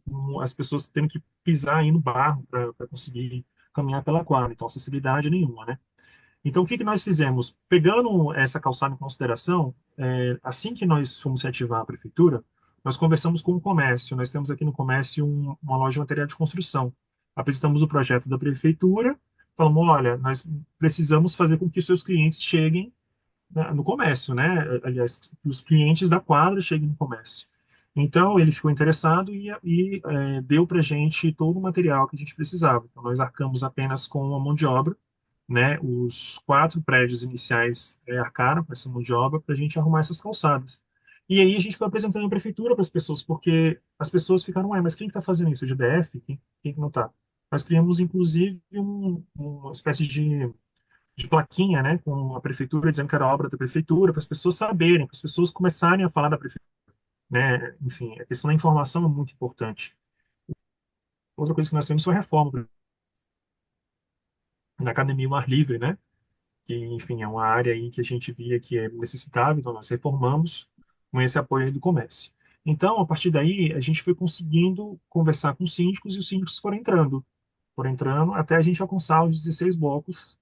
Com as pessoas tendo que pisar aí no barro para conseguir caminhar pela quadra. Então, acessibilidade nenhuma, né? Então, o que que nós fizemos? Pegando essa calçada em consideração, assim que nós fomos reativar a prefeitura, nós conversamos com o comércio. Nós temos aqui no comércio uma loja de material de construção. Apresentamos o projeto da prefeitura, falamos, olha, nós precisamos fazer com que os seus clientes cheguem no comércio, né? Aliás, que os clientes da quadra cheguem no comércio. Então, ele ficou interessado e deu para a gente todo o material que a gente precisava. Então, nós arcamos apenas com a mão de obra, né? Os 4 prédios iniciais arcaram com essa mão de obra para a gente arrumar essas calçadas. E aí a gente foi apresentando a prefeitura para as pessoas, porque as pessoas ficaram, ué, mas quem está fazendo isso? O GDF? Quem que não está? Nós criamos, inclusive, uma espécie de plaquinha, né, com a prefeitura dizendo que era obra da prefeitura, para as pessoas saberem, para as pessoas começarem a falar da prefeitura, né? Enfim, a questão da informação é muito importante. Outra coisa que nós temos foi a reforma na academia ao ar livre, né? Que, enfim, é uma área aí que a gente via que é necessitável, então nós reformamos com esse apoio aí do comércio. Então, a partir daí, a gente foi conseguindo conversar com os síndicos e os síndicos foram entrando até a gente alcançar os 16 blocos,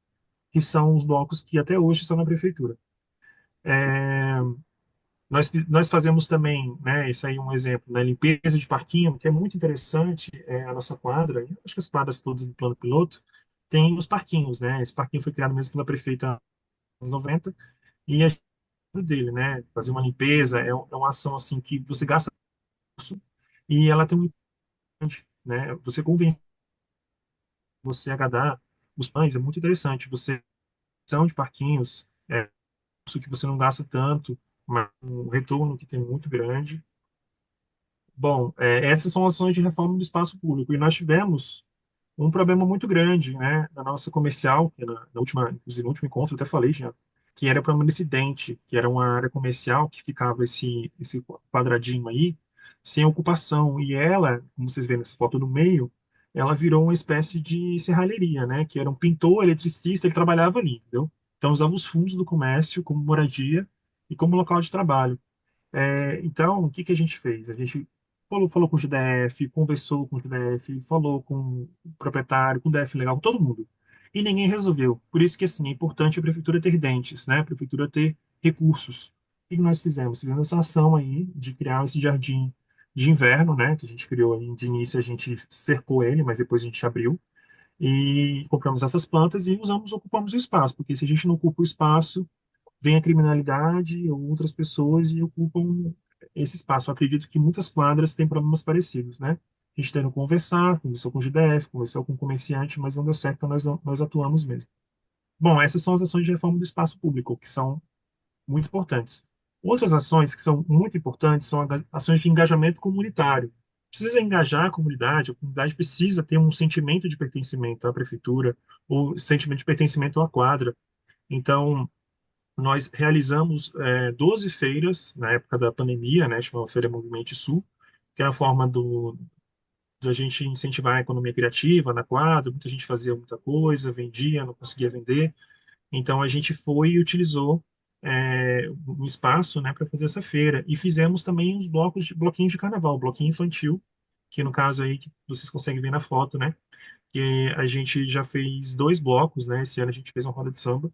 que são os blocos que até hoje estão na prefeitura. É, nós fazemos também, né, isso aí é um exemplo, né, limpeza de parquinho, que é muito interessante, a nossa quadra, eu acho que as quadras todas do plano piloto, tem os parquinhos, né, esse parquinho foi criado mesmo pela prefeita nos 90, e a gente dele, né, fazer uma limpeza, é uma ação assim que você gasta recurso, e ela tem um importante, né, você convence, você agradar os pães, é muito interessante, você são de parquinhos, isso que você não gasta tanto, mas um retorno que tem muito grande. Bom, essas são ações de reforma do espaço público. E nós tivemos um problema muito grande, né, na nossa comercial, que na última, inclusive no último encontro eu até falei já, que era para um incidente, que era uma área comercial que ficava esse quadradinho aí, sem ocupação. E ela, como vocês veem nessa foto do meio, ela virou uma espécie de serralheria, né, que era um pintor, eletricista, ele trabalhava ali, entendeu? Então usava os fundos do comércio como moradia e como local de trabalho. Então, o que que a gente fez? A gente falou com o GDF, conversou com o GDF, falou com o proprietário, com o DF Legal, com todo mundo. E ninguém resolveu. Por isso que, assim, é importante a prefeitura ter dentes, né? A prefeitura ter recursos. O que que nós fizemos? Fizemos essa ação aí de criar esse jardim de inverno, né? Que a gente criou aí, de início a gente cercou ele, mas depois a gente abriu. E compramos essas plantas e ocupamos o espaço, porque se a gente não ocupa o espaço, vem a criminalidade ou outras pessoas e ocupam esse espaço. Eu acredito que muitas quadras têm problemas parecidos, né? A gente tendo conversar, conversou com o GDF, conversou com o comerciante, mas não deu certo, então nós atuamos mesmo. Bom, essas são as ações de reforma do espaço público, que são muito importantes. Outras ações que são muito importantes são ações de engajamento comunitário. Precisa engajar a comunidade precisa ter um sentimento de pertencimento à prefeitura, ou sentimento de pertencimento à quadra. Então, nós realizamos 12 feiras na época da pandemia, né, chamada Feira Movimento Sul, que era a forma de a gente incentivar a economia criativa na quadra, muita gente fazia muita coisa, vendia, não conseguia vender, então a gente foi e utilizou um espaço, né, para fazer essa feira, e fizemos também uns bloquinhos de carnaval, bloquinho infantil, que no caso aí que vocês conseguem ver na foto, né, que a gente já fez 2 blocos, né, esse ano a gente fez uma roda de samba,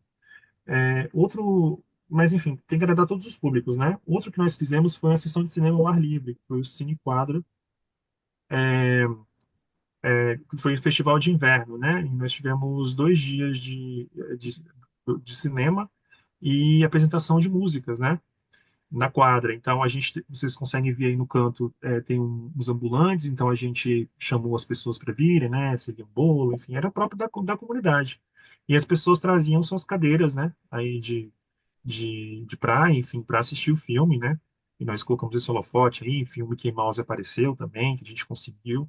outro, mas enfim, tem que agradar todos os públicos, né? Outro que nós fizemos foi a sessão de cinema ao ar livre, que foi o Cine Quadra, que foi o festival de inverno, né? E nós tivemos 2 dias de, de cinema e apresentação de músicas, né? Na quadra. Então vocês conseguem ver aí no canto, tem uns ambulantes, então a gente chamou as pessoas para virem, né? Servia um bolo, enfim, era próprio da comunidade. E as pessoas traziam suas cadeiras, né? Aí de praia, enfim, para assistir o filme, né? E nós colocamos esse holofote aí, enfim, o Mickey Mouse apareceu também, que a gente conseguiu.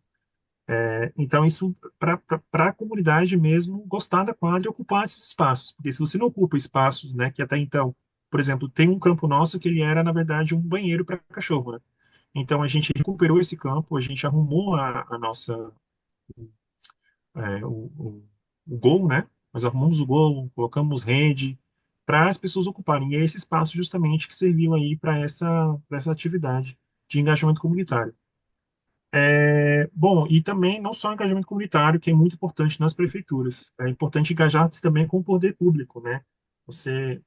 Então, isso para a comunidade mesmo gostar da quadra e ocupar esses espaços. Porque se você não ocupa espaços, né, que até então, por exemplo, tem um campo nosso que ele era, na verdade, um banheiro para cachorro, né? Então, a gente recuperou esse campo, a gente arrumou a nossa, é, o, o, o gol, né? Nós arrumamos o gol, colocamos rede para as pessoas ocuparem. E é esse espaço justamente que serviu aí para essa atividade de engajamento comunitário. Bom, e também não só o engajamento comunitário, que é muito importante nas prefeituras. É importante engajar-se também com o poder público, né? Você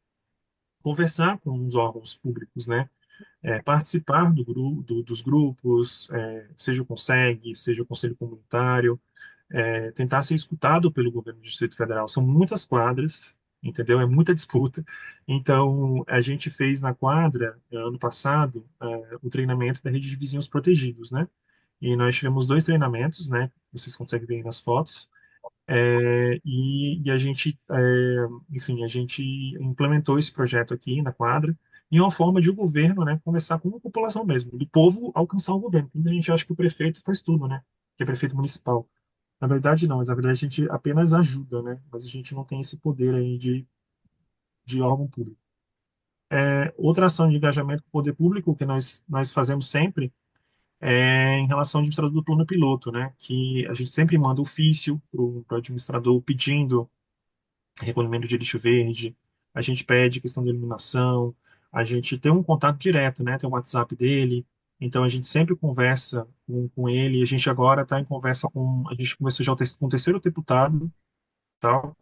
conversar com os órgãos públicos, né? Participar dos grupos, seja o CONSEG, seja o Conselho Comunitário, tentar ser escutado pelo governo do Distrito Federal. São muitas quadras, entendeu? É muita disputa. Então, a gente fez na quadra, ano passado, o treinamento da rede de vizinhos protegidos, né? E nós tivemos 2 treinamentos, né? Vocês conseguem ver aí nas fotos. E a gente, enfim, a gente implementou esse projeto aqui na quadra. e uma forma de o governo, né, conversar com a população mesmo, do povo alcançar o governo. Muita gente acha que o prefeito faz tudo, né, que é prefeito municipal. Na verdade, não, mas na verdade a gente apenas ajuda, né, mas a gente não tem esse poder aí de órgão público. Outra ação de engajamento com o poder público que nós fazemos sempre é em relação ao administrador do plano piloto, né, que a gente sempre manda ofício para o administrador pedindo recolhimento de lixo verde, a gente pede questão de iluminação, a gente tem um contato direto, né? Tem o WhatsApp dele, então a gente sempre conversa com ele. A gente agora está em conversa com, a gente conversou já com o terceiro deputado, tal,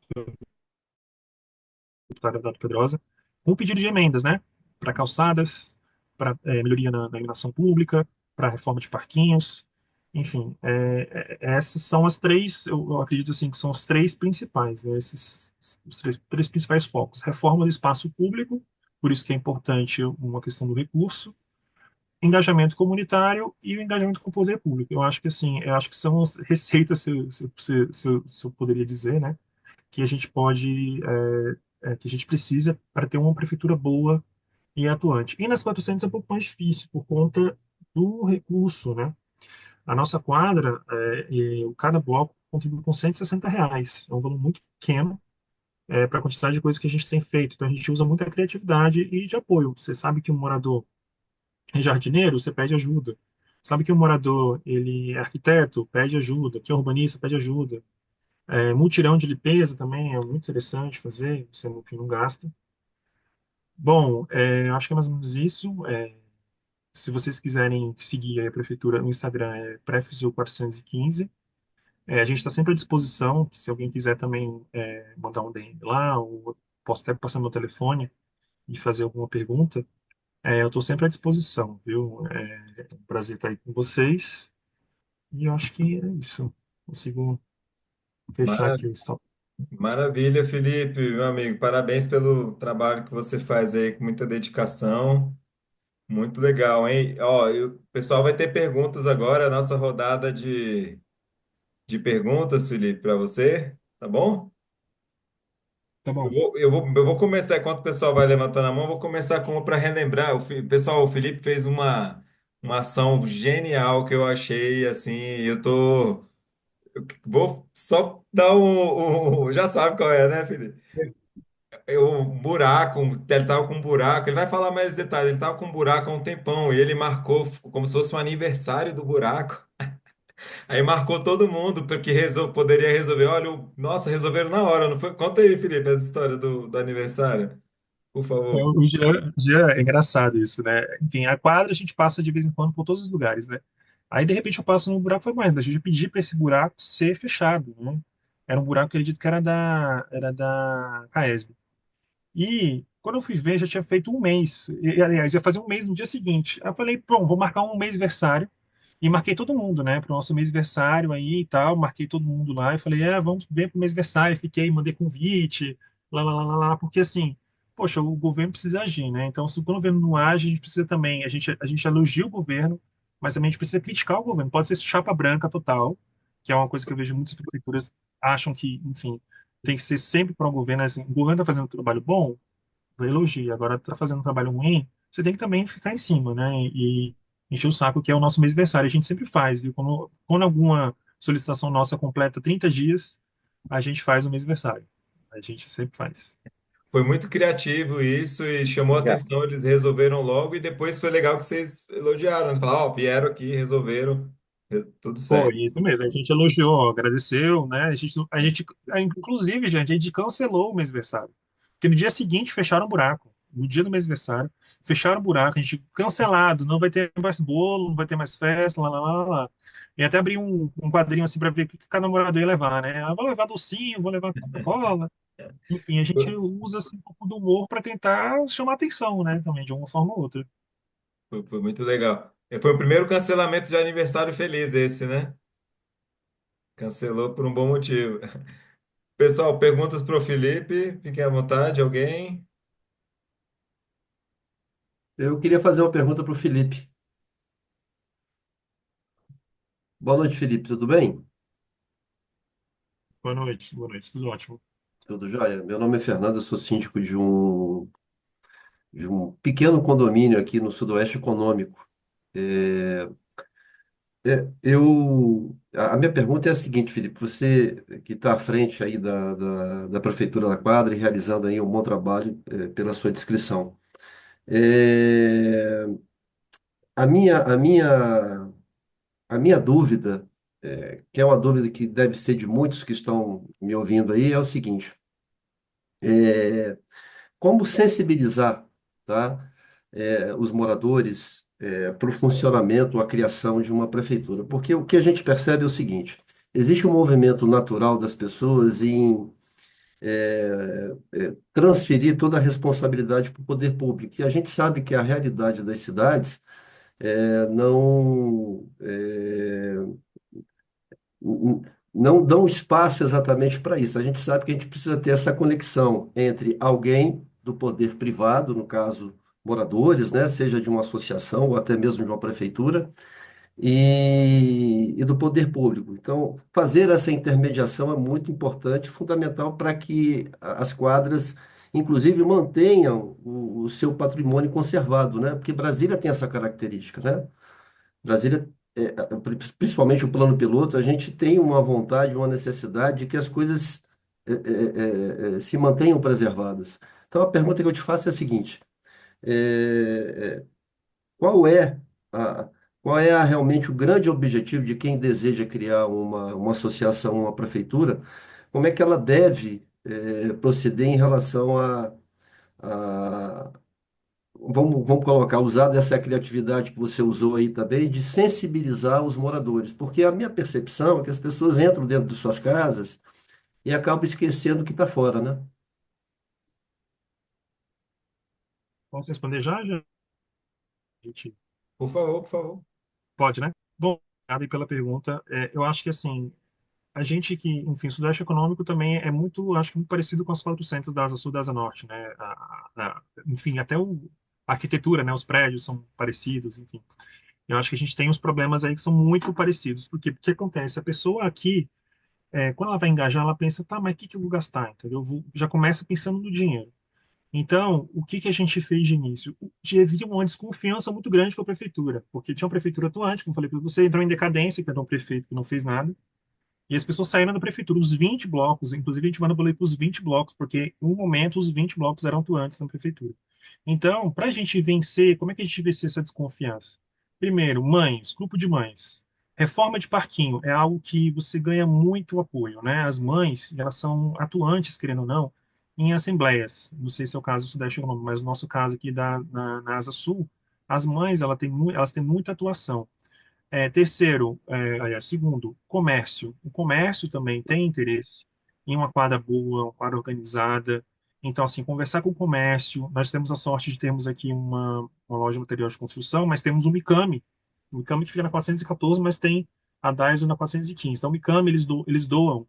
deputado Eduardo Pedrosa, com um pedido de emendas, né? Para calçadas, para melhoria na iluminação pública, para reforma de parquinhos, enfim, essas são as três, eu acredito assim, que são os três principais, né? Esses os três principais focos. Reforma do espaço público, por isso que é importante uma questão do recurso, engajamento comunitário e o engajamento com o poder público. Eu acho que assim, eu acho que são as receitas, se eu poderia dizer, né? Que a gente pode, que a gente precisa para ter uma prefeitura boa e atuante. E nas 400 é um pouco mais difícil, por conta do recurso, né? A nossa quadra, cada bloco contribui com R$ 160. É um valor muito pequeno para a quantidade de coisas que a gente tem feito. Então a gente usa muita criatividade e de apoio. Você sabe que um morador é jardineiro, você pede ajuda. Sabe que um morador ele é arquiteto, pede ajuda. Que é urbanista, pede ajuda. Mutirão de limpeza também é muito interessante fazer, você não gasta. Bom, eu acho que é mais ou menos isso. Se vocês quiserem seguir aí a prefeitura no Instagram, é Prefesul415. A gente está sempre à disposição, se alguém quiser também mandar um DM lá, ou posso até passar meu telefone e fazer alguma pergunta. Eu estou sempre à disposição, viu? É um prazer estar aí com vocês. E eu acho que é isso. Consigo fechar Mara- aqui o stop. Maravilha, Felipe, meu amigo. Parabéns pelo trabalho que você faz aí com muita dedicação. Muito legal, hein? Ó, o pessoal vai ter perguntas agora, a nossa rodada de perguntas, Felipe, para você, tá bom? Tá bom. Eu vou começar, enquanto o pessoal vai levantando a mão, eu vou começar com uma para relembrar. Pessoal, o Felipe fez uma ação genial que eu achei, assim, vou só dar já sabe qual é, né, Felipe? O buraco, ele tava com um buraco, ele vai falar mais detalhes, ele tava com um buraco há um tempão, e ele marcou como se fosse um aniversário do buraco. Aí marcou todo mundo, porque poderia resolver. Olha, nossa, resolveram na hora, não foi? Conta aí, Felipe, essa história do aniversário, por favor. O dia é engraçado isso, né? Enfim, a quadra a gente passa de vez em quando por todos os lugares, né? Aí, de repente, eu passo no buraco e falei, mas a gente pediu para esse buraco ser fechado, né? Era um buraco que eu acredito que era da Caesb. E quando eu fui ver, já tinha feito um mês. Aliás, ia fazer um mês no dia seguinte. Aí eu falei, pronto, vou marcar um mês-versário. E marquei todo mundo, né, para o nosso mês-versário aí e tal. Marquei todo mundo lá. E falei, vamos ver pro mês-versário. Fiquei, mandei convite, lá. Porque assim, poxa, o governo precisa agir, né? Então, se o governo não age, a gente precisa também. A gente elogia o governo, mas também a gente precisa criticar o governo. Pode ser chapa branca total, que é uma coisa que eu vejo muitas prefeituras acham que, enfim, tem que ser sempre para o governo. Assim, o governo está fazendo um trabalho bom, elogia. Agora está fazendo um trabalho ruim, você tem que também ficar em cima, né? E encher o saco, que é o nosso mês-versário. A gente sempre faz, viu? Quando alguma solicitação nossa completa 30 dias, a gente faz o mês-versário. A gente sempre faz. Foi muito criativo isso e chamou a Obrigado. atenção, eles resolveram logo e depois foi legal que vocês elogiaram, né? Falaram, ó, vieram aqui, resolveram, tudo Foi certo. isso mesmo. A gente elogiou, agradeceu, né? Inclusive, gente, a gente cancelou o mês-versário. Porque no dia seguinte fecharam o buraco. No dia do mês-versário, fecharam o buraco. A gente cancelado, não vai ter mais bolo, não vai ter mais festa, lá. E até abri um quadrinho assim para ver o que cada namorador ia levar, né? Vou levar docinho, vou levar Coca-Cola. Enfim, a gente usa assim, um pouco do humor para tentar chamar atenção, né? Também, de uma forma ou outra. Foi muito legal. Foi o primeiro cancelamento de aniversário feliz esse, né? Cancelou por um bom motivo. Pessoal, perguntas para o Felipe, fiquem à vontade, alguém? Eu queria fazer uma pergunta para o Felipe. Boa noite, Felipe, tudo bem? Boa noite, tudo ótimo. Tudo jóia? Meu nome é Fernando, eu sou síndico de um de um pequeno condomínio aqui no Sudoeste Econômico. É, a minha pergunta é a seguinte, Felipe, você que está à frente aí da Prefeitura da Quadra e realizando aí um bom trabalho, pela sua descrição. É, a minha, a minha, a minha dúvida, que é uma dúvida que deve ser de muitos que estão me ouvindo aí, é o seguinte: é, como sensibilizar, tá, os moradores para o funcionamento, a criação de uma prefeitura? Porque o que a gente percebe é o seguinte: existe um movimento natural das pessoas em transferir toda a responsabilidade para o poder público. E a gente sabe que a realidade das cidades não, n- não dão espaço exatamente para isso. A gente sabe que a gente precisa ter essa conexão entre alguém do poder privado, no caso, moradores, né, seja de uma associação ou até mesmo de uma prefeitura, e do poder público. Então, fazer essa intermediação é muito importante, fundamental para que as quadras, inclusive, mantenham o seu patrimônio conservado, né? Porque Brasília tem essa característica, né? Brasília, principalmente o plano piloto, a gente tem uma vontade, uma necessidade de que as coisas se mantenham preservadas. Então, a pergunta que eu te faço é a seguinte: é, qual é a, realmente o grande objetivo de quem deseja criar uma associação, uma prefeitura? Como é que ela deve proceder em relação a vamos colocar, usar dessa criatividade que você usou aí também, de sensibilizar os moradores? Porque a minha percepção é que as pessoas entram dentro de suas casas e acabam esquecendo que está fora, né? Posso responder já, gente? Por favor, por favor. Pode, né? Bom, obrigado aí pela pergunta. Eu acho que, assim, a gente que, enfim, o Sudeste Econômico também é muito, acho que muito parecido com as 400 da Asa Sul e da Asa Norte, né? Enfim, até a arquitetura, né? Os prédios são parecidos, enfim. Eu acho que a gente tem uns problemas aí que são muito parecidos. Porque o que acontece? A pessoa aqui, quando ela vai engajar, ela pensa, tá, mas o que que eu vou gastar? Entendeu? Já começa pensando no dinheiro. Então, o que que a gente fez de início? Havia uma desconfiança muito grande com a prefeitura, porque tinha uma prefeitura atuante, como eu falei para você, entrou em decadência, que era um prefeito que não fez nada, e as pessoas saíram da prefeitura, os 20 blocos, inclusive a gente manda boleto para os 20 blocos, porque em um momento os 20 blocos eram atuantes na prefeitura. Então, para a gente vencer, como é que a gente vencer essa desconfiança? Primeiro, mães, grupo de mães. Reforma de parquinho é algo que você ganha muito apoio, né? As mães, elas são atuantes, querendo ou não, em assembleias. Não sei se é o caso do Sudeste Econômico, mas no nosso caso aqui na Asa Sul, as mães, elas têm muita atuação. Terceiro, aliás, segundo, comércio. O comércio também tem interesse em uma quadra boa, uma quadra organizada. Então, assim, conversar com o comércio. Nós temos a sorte de termos aqui uma loja de material de construção, mas temos o Micame. O Micame que fica na 414, mas tem a Daiso na 415. Então, o Micame, eles doam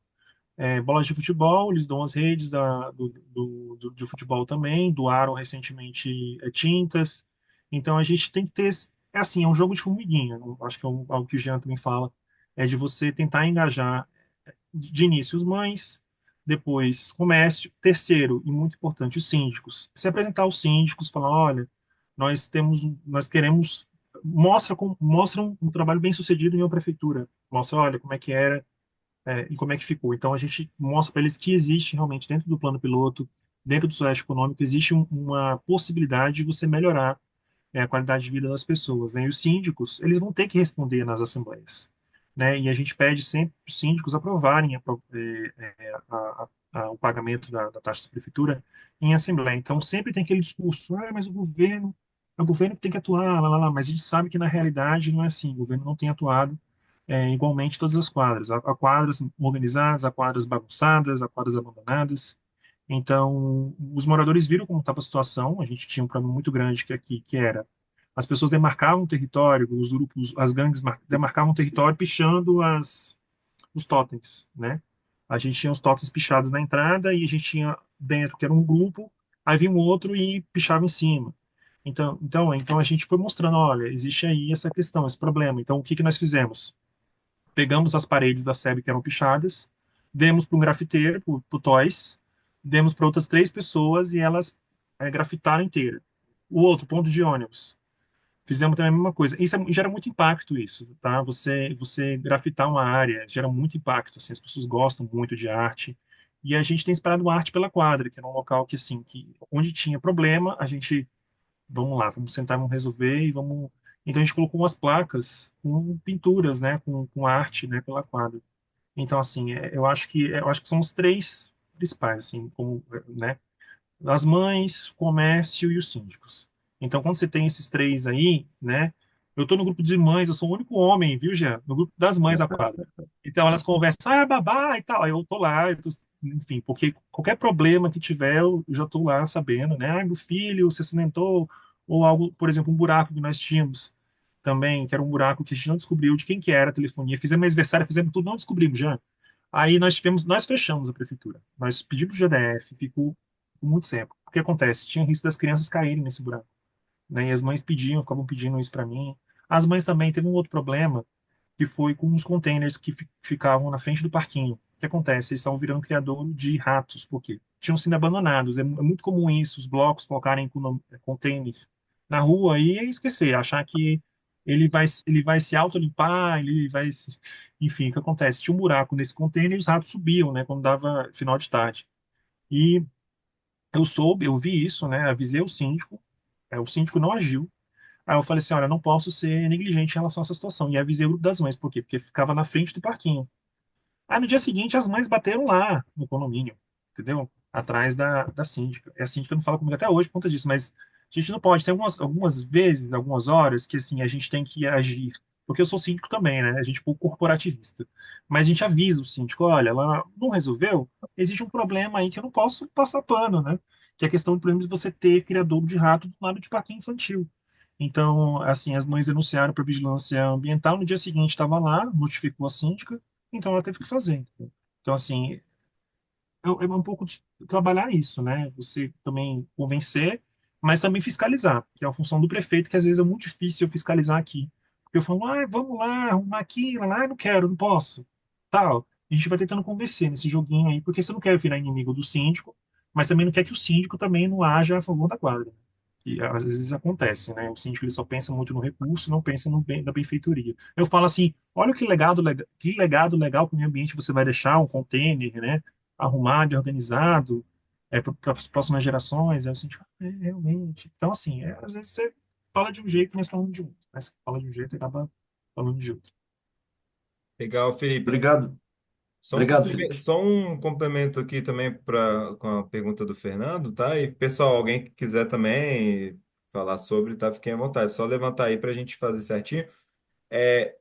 bolas de futebol, eles doam as redes de futebol também, doaram recentemente tintas. Então a gente tem que ter. É assim, é um jogo de formiguinha. Acho que é algo que o Jean também fala. É de você tentar engajar de início os mães, depois comércio, terceiro, e muito importante, os síndicos. Se apresentar aos síndicos, falar, olha, nós queremos. Mostra um trabalho bem sucedido em uma prefeitura. Mostra, olha, como é que era e como é que ficou. Então, a gente mostra para eles que existe realmente, dentro do plano piloto, dentro do Sudeste Econômico, existe uma possibilidade de você melhorar a qualidade de vida das pessoas, né? E os síndicos, eles vão ter que responder nas assembleias, né? E a gente pede sempre para os síndicos aprovarem o pagamento da taxa da prefeitura em assembleia. Então, sempre tem aquele discurso, mas o governo que tem que atuar, lá, lá, lá. Mas a gente sabe que na realidade não é assim, o governo não tem atuado igualmente todas as quadras. Há quadras organizadas, há quadras bagunçadas, há quadras abandonadas. Então, os moradores viram como estava a situação. A gente tinha um problema muito grande que aqui, que era as pessoas demarcavam o território, os grupos, as gangues demarcavam o território pichando os totens, né? A gente tinha os totens pichados na entrada e a gente tinha dentro, que era um grupo, aí vinha um outro e pichava em cima. Então a gente foi mostrando, olha, existe aí essa questão, esse problema. Então, o que que nós fizemos? Pegamos as paredes da SEB que eram pichadas, demos para um grafiteiro, para o Toys, demos para outras três pessoas e elas grafitaram inteira. O outro, ponto de ônibus. Fizemos também a mesma coisa. Isso gera muito impacto, isso, tá? Você grafitar uma área gera muito impacto, assim, as pessoas gostam muito de arte. E a gente tem espalhado arte pela quadra, que é um local que, assim, que onde tinha problema, a gente, vamos lá, vamos sentar, vamos resolver e vamos... Então a gente colocou umas placas com pinturas, né, com arte, né, pela quadra. Então, assim, eu acho que são os três principais, assim, como, né? As mães, o comércio e os síndicos. Então, quando você tem esses três aí, né? Eu tô no grupo de mães, eu sou o único homem, viu, Jean? No grupo das mães da quadra. Então, elas conversam, babá e tal. Aí eu tô lá, enfim, porque qualquer problema que tiver, eu já tô lá sabendo, né? Meu filho se acidentou, ou algo, por exemplo, um buraco que nós tínhamos também, que era um buraco que a gente não descobriu de quem que era a telefonia. Fizemos aniversário, fizemos tudo, não descobrimos, Jean. Aí nós fechamos a prefeitura. Nós pedimos o GDF, ficou muito tempo. O que acontece? Tinha risco das crianças caírem nesse buraco, né? E as mães ficavam pedindo isso para mim. As mães também teve um outro problema, que foi com os containers que ficavam na frente do parquinho. O que acontece? Eles estavam virando criador de ratos, porque tinham sido abandonados. É muito comum isso, os blocos colocarem containers na rua e esquecer, achar que ele vai se autolimpar, ele vai se... Enfim, o que acontece? Tinha um buraco nesse container e os ratos subiam, né, quando dava final de tarde. E eu vi isso, né, avisei o síndico não agiu. Aí eu falei assim, olha, eu não posso ser negligente em relação a essa situação. E avisei o grupo das mães, por quê? Porque ficava na frente do parquinho. Aí no dia seguinte as mães bateram lá no condomínio, entendeu? Atrás da síndica. E a síndica não fala comigo até hoje por conta disso, mas a gente não pode. Tem algumas vezes, algumas horas que assim a gente tem que agir. Porque eu sou síndico também, né? A gente é um pouco corporativista. Mas a gente avisa o síndico, olha, ela não resolveu, existe um problema aí que eu não posso passar pano, né? Que é a questão, por exemplo, de você ter criador de rato do lado de parquinho infantil. Então, assim, as mães denunciaram para vigilância ambiental. No dia seguinte, estava lá, notificou a síndica, então ela teve que fazer. Entendeu? Então, assim, é um pouco de trabalhar isso, né? Você também convencer, mas também fiscalizar, que é a função do prefeito, que às vezes é muito difícil eu fiscalizar aqui. Porque eu falo, vamos lá, arrumar aqui, lá, não quero, não posso. Tal. A gente vai tentando convencer nesse joguinho aí, porque você não quer virar inimigo do síndico, mas também não quer que o síndico também não haja a favor da quadra. E às vezes acontece, né? O síndico ele só pensa muito no recurso, não pensa no bem da benfeitoria. Eu falo assim, olha que legado legal para o meio ambiente você vai deixar, um container, né? Arrumado e organizado, para as próximas gerações. Aí eu síndico, realmente. Então, assim, às vezes você fala de um jeito, mas falando de outro. Né? Você fala de um jeito e acaba falando de outro. Legal, Felipe. Obrigado, obrigado, Felipe. Só um complemento aqui também com a pergunta do Fernando, tá? E pessoal, alguém que quiser também falar sobre, tá? Fiquem à vontade. Só levantar aí para a gente fazer certinho.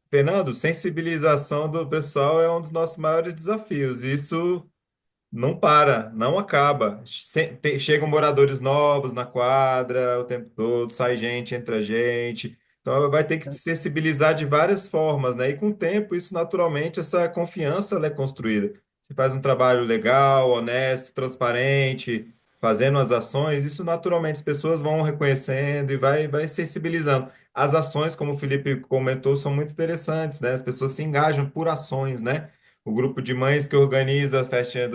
Fernando, sensibilização do pessoal é um dos nossos maiores desafios. Isso não para, não acaba. Chegam moradores novos na quadra o tempo todo, sai gente, entra gente. Então vai ter que sensibilizar de várias formas, né? E com o tempo, isso naturalmente, essa confiança ela é construída. Você faz um trabalho legal, honesto, transparente, fazendo as ações, isso naturalmente as pessoas vão reconhecendo e vai sensibilizando. As ações, como o Felipe comentou, são muito interessantes, né? As pessoas se engajam por ações, né? O grupo de mães que organiza a festinha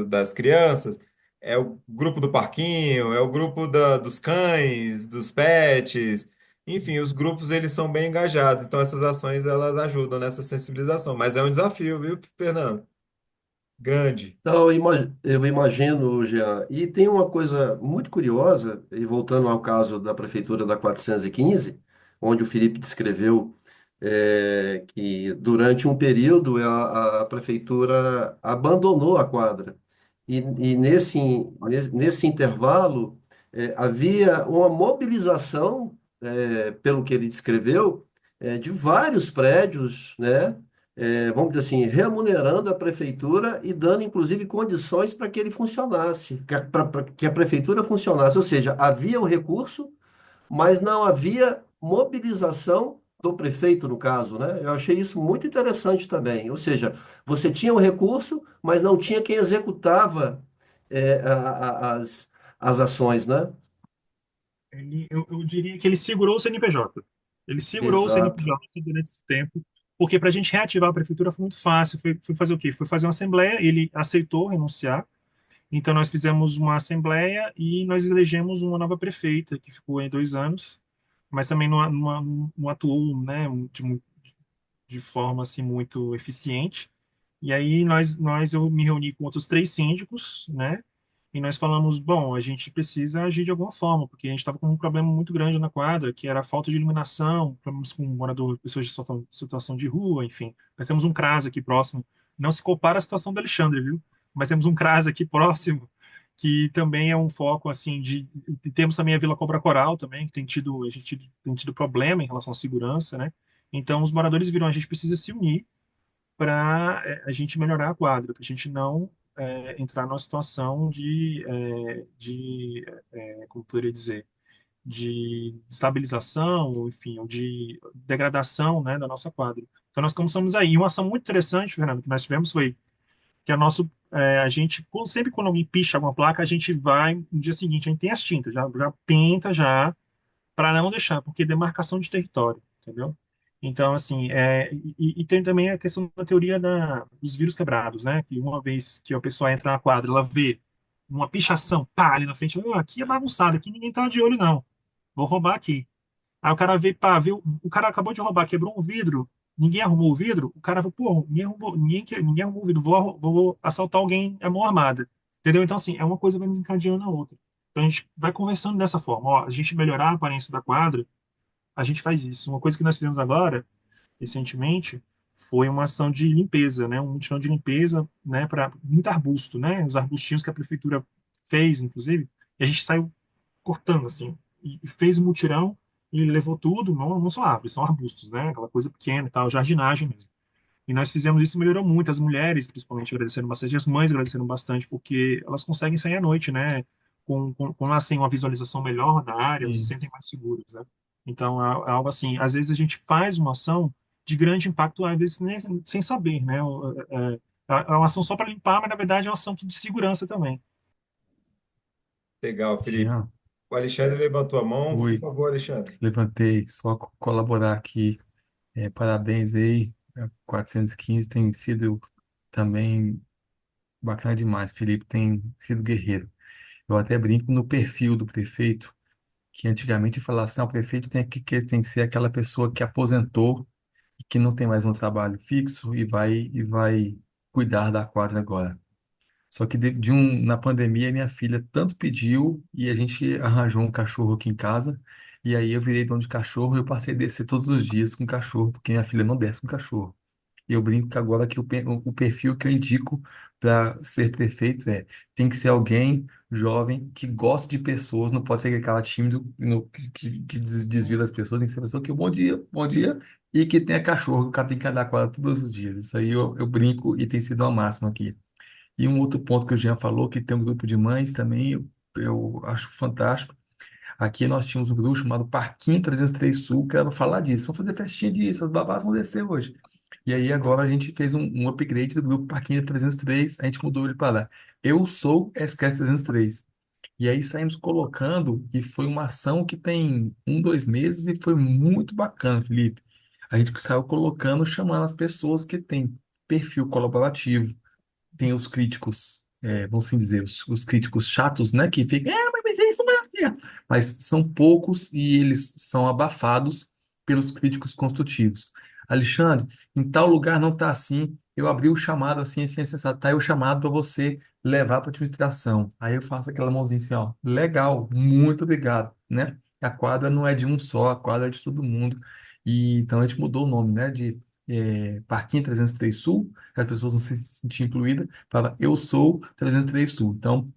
das crianças, é o grupo do parquinho, é o grupo dos cães, dos pets, enfim, os grupos eles são bem engajados, então essas ações elas ajudam nessa sensibilização, mas é um desafio, viu, Fernando? Grande. Então, eu imagino, Jean. E tem uma coisa muito curiosa, e voltando ao caso da Prefeitura da 415, onde o Felipe descreveu que durante um período a Prefeitura abandonou a quadra. E nesse intervalo havia uma mobilização, pelo que ele descreveu, de vários prédios, né? Vamos dizer assim, remunerando a prefeitura e dando, inclusive, condições para que ele funcionasse, para que a prefeitura funcionasse. Ou seja, havia o recurso, mas não havia mobilização do prefeito, no caso, né? Eu achei isso muito interessante também. Ou seja, você tinha o recurso, mas não tinha quem executava as ações, né? Eu diria que ele segurou o CNPJ. Ele segurou o Exato. CNPJ durante esse tempo, porque para a gente reativar a prefeitura foi muito fácil. Foi fazer o quê? Foi fazer uma assembleia, ele aceitou renunciar. Então, nós fizemos uma assembleia e nós elegemos uma nova prefeita, que ficou em 2 anos, mas também não atuou, né, de forma assim muito eficiente. E aí eu me reuni com outros 3 síndicos, né? E nós falamos, bom, a gente precisa agir de alguma forma, porque a gente estava com um problema muito grande na quadra, que era a falta de iluminação, problemas com morador, pessoas de situação de rua, enfim. Nós temos um CRAS aqui próximo. Não se compara à situação do Alexandre, viu? Mas temos um CRAS aqui próximo, que também é um foco, assim, e temos também a Vila Cobra Coral também, que a gente tem tido problema em relação à segurança, né? Então, os moradores viram, a gente precisa se unir para a gente melhorar a quadra, para a gente não entrar numa situação como poderia dizer, de estabilização, ou, enfim, ou de degradação, né, da nossa quadra. Então nós começamos aí. E uma ação muito interessante, Fernando, que nós tivemos foi que a gente, sempre quando alguém picha alguma placa, a gente vai, no dia seguinte, a gente tem as tintas, já pinta já, para não deixar, porque demarcação de território, entendeu? Então, assim, e tem também a questão da teoria dos vírus quebrados, né? Que uma vez que a pessoa entra na quadra, ela vê uma pichação, pá, ali na frente, aqui é bagunçado, aqui ninguém tá de olho, não. Vou roubar aqui. Aí o cara vê, pá, vê, o cara acabou de roubar, quebrou um vidro, ninguém arrumou o vidro, o cara falou, pô, ninguém arrumou o vidro, vou assaltar alguém à mão armada. Entendeu? Então, assim, é uma coisa vai desencadeando a outra. Então, a gente vai conversando dessa forma. Ó, a gente melhorar a aparência da quadra, a gente faz isso. Uma coisa que nós fizemos agora, recentemente, foi uma ação de limpeza, né? Um mutirão de limpeza, né? Para muito arbusto, né? Os arbustinhos que a prefeitura fez, inclusive, e a gente saiu cortando, assim, e fez o mutirão e levou tudo, não são árvores, são arbustos, né? Aquela coisa pequena e tal, jardinagem mesmo. E nós fizemos isso, melhorou muito. As mulheres, principalmente, agradeceram bastante, as mães agradeceram bastante, porque elas conseguem sair à noite, né? Quando elas têm uma visualização melhor da área, elas se sentem Isso. mais seguras, né? Então, é algo assim. Às vezes a gente faz uma ação de grande impacto, às vezes sem saber, né? É uma ação só para limpar, mas na verdade é uma ação de segurança também. Legal, Felipe. Jean, O Alexandre levantou a mão. Por oi, favor, Alexandre. levantei, só colaborar aqui. Parabéns aí, 415 tem sido também bacana demais. Felipe tem sido guerreiro. Eu até brinco no perfil do prefeito, que antigamente falava assim, não, o prefeito tem que ser aquela pessoa que aposentou e que não tem mais um trabalho fixo e vai cuidar da quadra agora. Só que na pandemia, minha filha tanto pediu e a gente arranjou um cachorro aqui em casa. E aí eu virei dono de cachorro e eu passei a descer todos os dias com cachorro, porque minha filha não desce com cachorro. E eu brinco que agora que o perfil que eu indico para ser prefeito tem que ser alguém jovem que gosta de pessoas, não pode ser aquele cara tímido que desvia das pessoas, tem que ser uma pessoa que bom dia, e que tenha cachorro, que o cara tem que andar com ela todos os dias. Isso aí eu brinco e tem sido uma máxima aqui. E um outro ponto que o Jean falou, que tem um grupo de mães também, eu acho fantástico. Aqui nós tínhamos um grupo chamado Parquinho 303 Sul, quero falar disso. Vamos fazer festinha disso, as babás vão descer hoje. E aí agora a gente fez um upgrade do grupo Parquinho 303, a gente mudou ele para lá. Eu sou SQS 303. E aí saímos colocando, e foi uma ação que tem 2 meses e foi muito bacana, Felipe. A gente saiu colocando, chamando as pessoas que têm perfil colaborativo, tem os críticos, vamos assim dizer, os críticos chatos, né, que ficam, mas isso não é certo. Mas são poucos e eles são abafados pelos críticos construtivos. Alexandre, em tal lugar não está assim, eu abri o chamado assim, assim, assim, tá aí o chamado para você levar para a administração. Aí eu faço aquela mãozinha assim, ó, legal, muito obrigado, né? A quadra não é de um só, a quadra é de todo mundo. E então a gente mudou o nome, né, de Parquinho 303 Sul, que as pessoas não se sentiam incluídas, fala, eu sou 303 Sul. Então,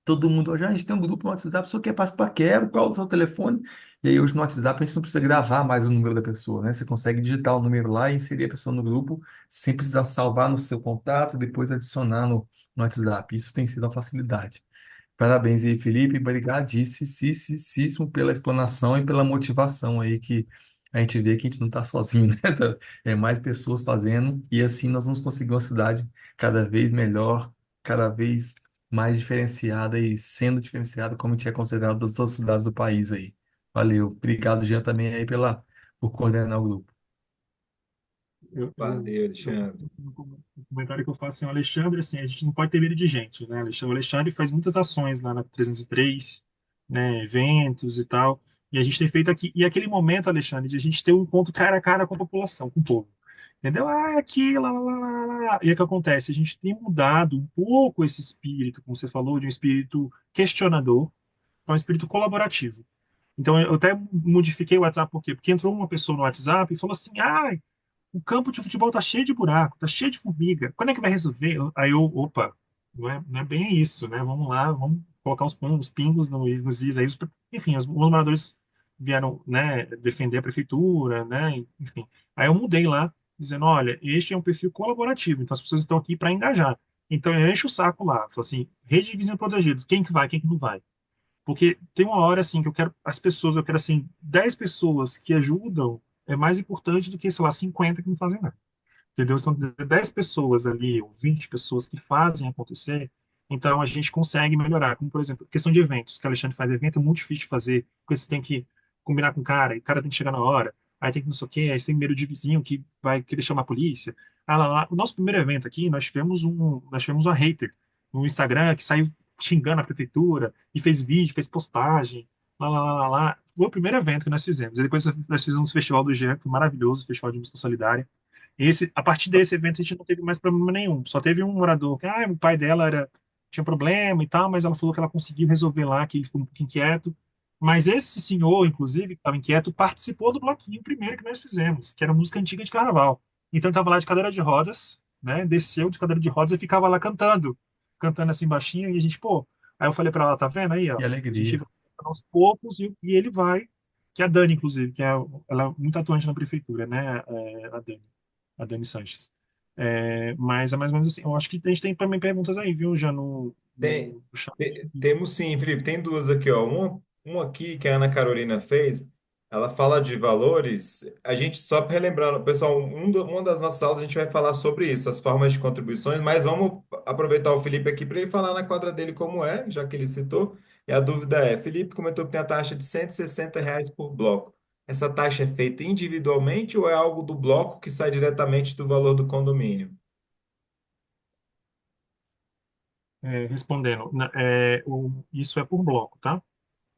todo mundo, já a gente tem um grupo no WhatsApp, a pessoa quer participar, quero, qual é o seu telefone? E aí hoje no WhatsApp a gente não precisa gravar mais o número da pessoa, né? Você consegue digitar o número lá e inserir a pessoa no grupo sem precisar salvar no seu contato e depois adicionar no WhatsApp. Isso tem sido uma facilidade. Parabéns aí, Felipe. Obrigadíssimo pela explanação e pela motivação aí que a gente vê que a gente não está sozinho, né? É mais pessoas fazendo e assim nós vamos conseguir uma cidade cada vez melhor, cada vez mais diferenciada e sendo diferenciada como a gente é considerado das outras cidades do país aí. Valeu. Obrigado, Jean, também aí por coordenar o grupo. Valeu, Alexandre. O comentário que eu faço assim, o Alexandre, assim, a gente não pode ter medo de gente, né? O Alexandre faz muitas ações lá na 303, né? Eventos e tal. E a gente tem feito aqui. E aquele momento, Alexandre, de a gente ter um encontro cara a cara com a população, com o povo. Entendeu? Ah, aqui, lá, lá, lá, lá, lá. E o que acontece? A gente tem mudado um pouco esse espírito, como você falou, de um espírito questionador para um espírito colaborativo. Então, eu até modifiquei o WhatsApp, por quê? Porque entrou uma pessoa no WhatsApp e falou assim: ah, o campo de futebol tá cheio de buraco, tá cheio de formiga. Quando é que vai resolver? Aí eu, opa, não é bem isso, né? Vamos lá, vamos colocar os pingos nos is aí. Enfim, os moradores vieram, né, defender a prefeitura, né? Enfim. Aí eu mudei lá, dizendo, olha, este é um perfil colaborativo, então as pessoas estão aqui para engajar. Então eu encho o saco lá, falo assim, rede de vizinhos protegidos, quem que vai, quem que não vai? Porque tem uma hora assim que eu quero as pessoas, eu quero assim 10 pessoas que ajudam é mais importante do que, sei lá, 50 que não fazem nada. Entendeu? São 10 pessoas ali, ou 20 pessoas que fazem acontecer, então a gente consegue melhorar. Como, por exemplo, questão de eventos, que o Alexandre faz evento, é muito difícil de fazer, porque você tem que combinar com o cara, e o cara tem que chegar na hora, aí tem que não sei o quê, aí você tem medo de vizinho que vai querer chamar a polícia. Ah, lá, lá. O nosso primeiro evento aqui, nós tivemos uma hater no Instagram que saiu xingando a prefeitura, e fez vídeo, fez postagem, lá, lá, lá, lá, lá. Foi o primeiro evento que nós fizemos. E depois nós fizemos o Festival do Jean, que foi maravilhoso, o Festival de Música Solidária. A partir desse evento a gente não teve mais problema nenhum. Só teve um morador que, o pai dela tinha problema e tal, mas ela falou que ela conseguiu resolver lá, que ele ficou um pouco inquieto. Mas esse senhor, inclusive, que estava inquieto, participou do bloquinho primeiro que nós fizemos, que era música antiga de carnaval. Então ele estava lá de cadeira de rodas, né? Desceu de cadeira de rodas e ficava lá cantando assim baixinho, e a gente, pô. Aí eu falei para ela, tá vendo aí, ó? Que A gente alegria. vai aos poucos e ele vai, que é a Dani, inclusive, ela é muito atuante na prefeitura, né? A Dani Sanches. Mas é mais ou menos assim. Eu acho que a gente tem também perguntas aí, viu, já Tem, no chat. temos sim, Felipe. Tem duas aqui, ó. Uma aqui que a Ana Carolina fez, ela fala de valores. A gente, só relembrando, pessoal, uma das nossas aulas a gente vai falar sobre isso, as formas de contribuições, mas vamos aproveitar o Felipe aqui para ele falar na quadra dele como é, já que ele citou. E a dúvida é, Felipe comentou que tem a taxa de R$ 160 por bloco. Essa taxa é feita individualmente ou é algo do bloco que sai diretamente do valor do condomínio? Respondendo, isso é por bloco, tá?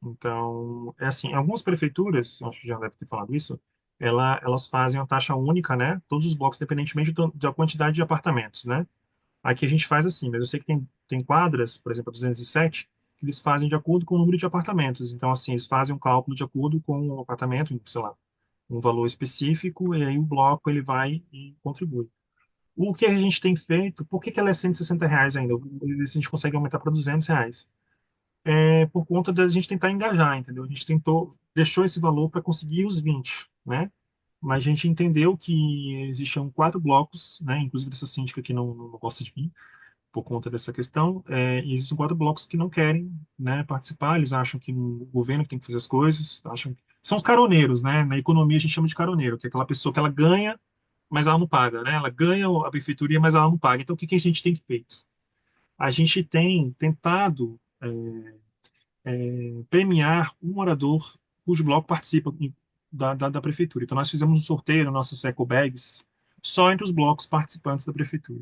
Então, é assim, algumas prefeituras, acho que já deve ter falado isso, elas fazem a taxa única, né? Todos os blocos, independentemente da quantidade de apartamentos, né? Aqui a gente faz assim, mas eu sei que tem quadras, por exemplo, a 207, que eles fazem de acordo com o número de apartamentos. Então, assim, eles fazem um cálculo de acordo com o apartamento, sei lá, um valor específico, e aí o bloco ele vai e contribui. O que a gente tem feito, por que que ela é R$ 160 ainda? A gente consegue aumentar para R$ 200. É por conta da gente tentar engajar, entendeu? A gente deixou esse valor para conseguir os 20, né? Mas a gente entendeu que existiam 4 blocos, né? Inclusive dessa síndica que não gosta de mim, por conta dessa questão. E existem 4 blocos que não querem, né, participar, eles acham que o governo que tem que fazer as coisas, são os caroneiros, né? Na economia a gente chama de caroneiro, que é aquela pessoa que ela ganha, mas ela não paga, né? Ela ganha a benfeitoria, mas ela não paga. Então o que que a gente tem feito? A gente tem tentado premiar um morador cujo bloco participa da prefeitura. Então nós fizemos um sorteio nas nossas ecobags só entre os blocos participantes da prefeitura.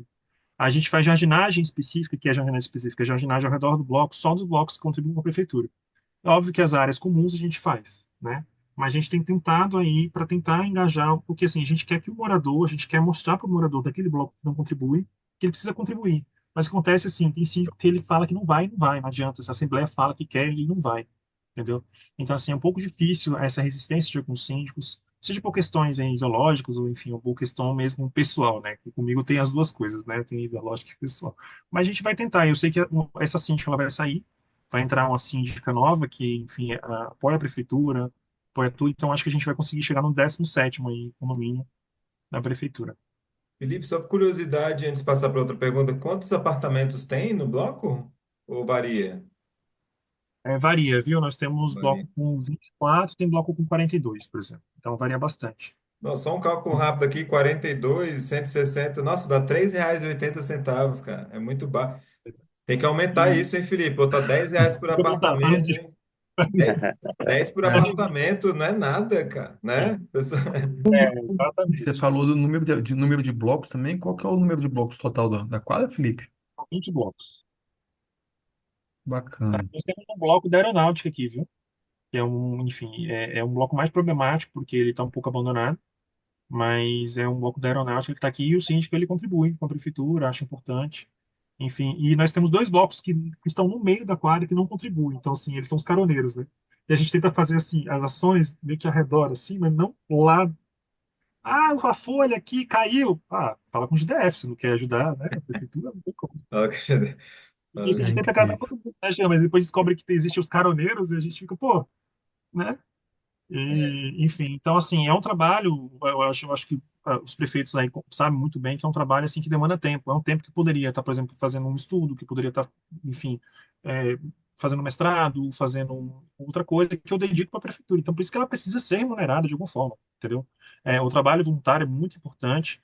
A gente faz jardinagem específica, que é jardinagem específica, é jardinagem ao redor do bloco, só dos blocos que contribuem com a prefeitura. É óbvio que as áreas comuns a gente faz, né? Mas a gente tem tentado aí para tentar engajar, porque assim, a gente quer que o morador, a gente quer mostrar para o morador daquele bloco que não contribui, que ele precisa contribuir. Mas acontece assim, tem síndico que ele fala que não vai, não vai, não adianta. Se a Assembleia fala que quer, ele não vai, entendeu? Então, assim, é um pouco difícil essa resistência de alguns síndicos, seja por questões ideológicas ou, enfim, ou por questão mesmo pessoal, né? Que comigo tem as duas coisas, né? Tem ideológica e pessoal. Mas a gente vai tentar. Eu sei que essa síndica ela vai sair, vai entrar uma síndica nova que, enfim, apoia a prefeitura, apoia tudo. Então, acho que a gente vai conseguir chegar no 17º aí, condomínio da prefeitura. Felipe, só por curiosidade, antes de passar para outra pergunta, quantos apartamentos tem no bloco? Ou varia? Varia, viu? Nós temos Varia. bloco com 24, tem bloco com 42, por exemplo. Então, varia bastante. Não, só um cálculo rápido aqui, 42, 160. Nossa, dá R$ 3,80, cara. É muito baixo. Tem que aumentar E isso, hein, Felipe? Botar R$ 10 por tem que aumentar, para apartamento, hein? 10 por A gente, apartamento não é nada, cara, né? E você exatamente. falou do número de blocos também. Qual que é o número de blocos total da quadra, Felipe? 20 blocos. Bacana. Nós temos um bloco da aeronáutica aqui, viu? Que é um, enfim, é um bloco mais problemático, porque ele está um pouco abandonado, mas é um bloco da aeronáutica que está aqui e o síndico ele contribui com a prefeitura, acha importante. Enfim, e nós temos dois blocos que estão no meio da quadra que não contribuem. Então, assim, eles são os caroneiros, né? E a gente tenta fazer, assim, as ações meio que ao redor, assim, mas não lá. Ah, a folha aqui caiu. Ah, fala com o GDF, se não quer ajudar, né? A prefeitura não tem como. E isso a É gente tenta agradar incrível. todo mundo, né, Jean? Mas depois descobre que existem os caroneiros e a gente fica, pô, né? Enfim, então assim, é um trabalho, eu acho que os prefeitos aí sabem muito bem que é um trabalho assim que demanda tempo, é um tempo que poderia estar, por exemplo, fazendo um estudo, que poderia estar, enfim, é, fazendo mestrado, fazendo outra coisa que eu dedico para a prefeitura. Então, por isso que ela precisa ser remunerada de alguma forma, entendeu? O trabalho voluntário é muito importante,